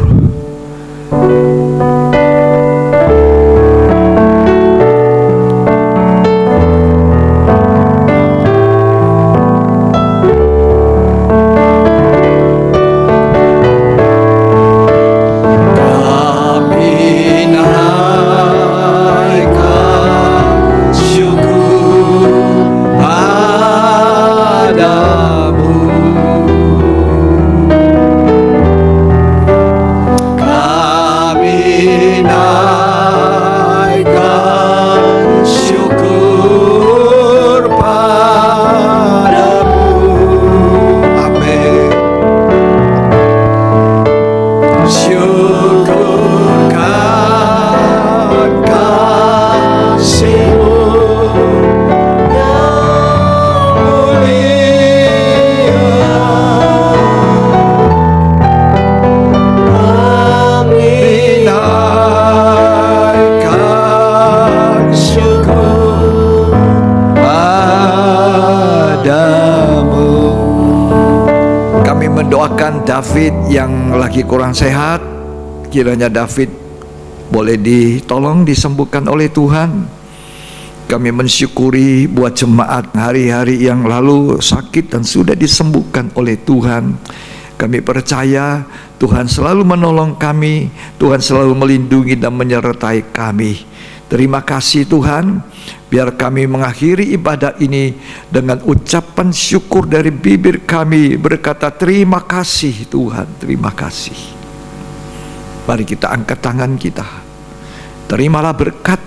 Speaker 3: Kami Kami mendoakan David yang lagi kurang sehat, kiranya David boleh ditolong disembuhkan oleh Tuhan. Kami mensyukuri buat jemaat hari-hari yang lalu sakit dan sudah disembuhkan oleh Tuhan. Kami percaya Tuhan selalu menolong kami, Tuhan selalu melindungi dan menyertai kami. Terima kasih Tuhan, biar kami mengakhiri ibadah ini dengan ucapan syukur dari bibir kami, berkata terima kasih Tuhan, terima kasih. Mari kita angkat tangan kita. Terimalah berkat,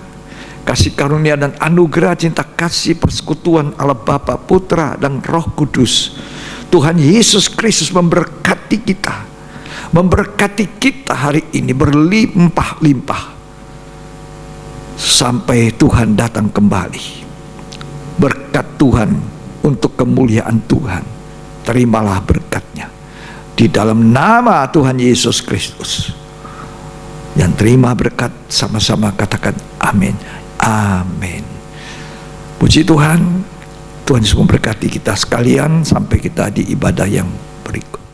Speaker 3: kasih karunia dan anugerah cinta kasih persekutuan Allah Bapa, Putra dan Roh Kudus. Tuhan Yesus Kristus memberkati kita hari ini berlimpah-limpah sampai Tuhan datang kembali. Berkat Tuhan untuk kemuliaan Tuhan, terimalah berkatnya di dalam nama Tuhan Yesus Kristus. Yang terima berkat sama-sama katakan amin. Amin. Puji Tuhan. Tuhan Yesus memberkati kita sekalian sampai kita di ibadah yang berikut.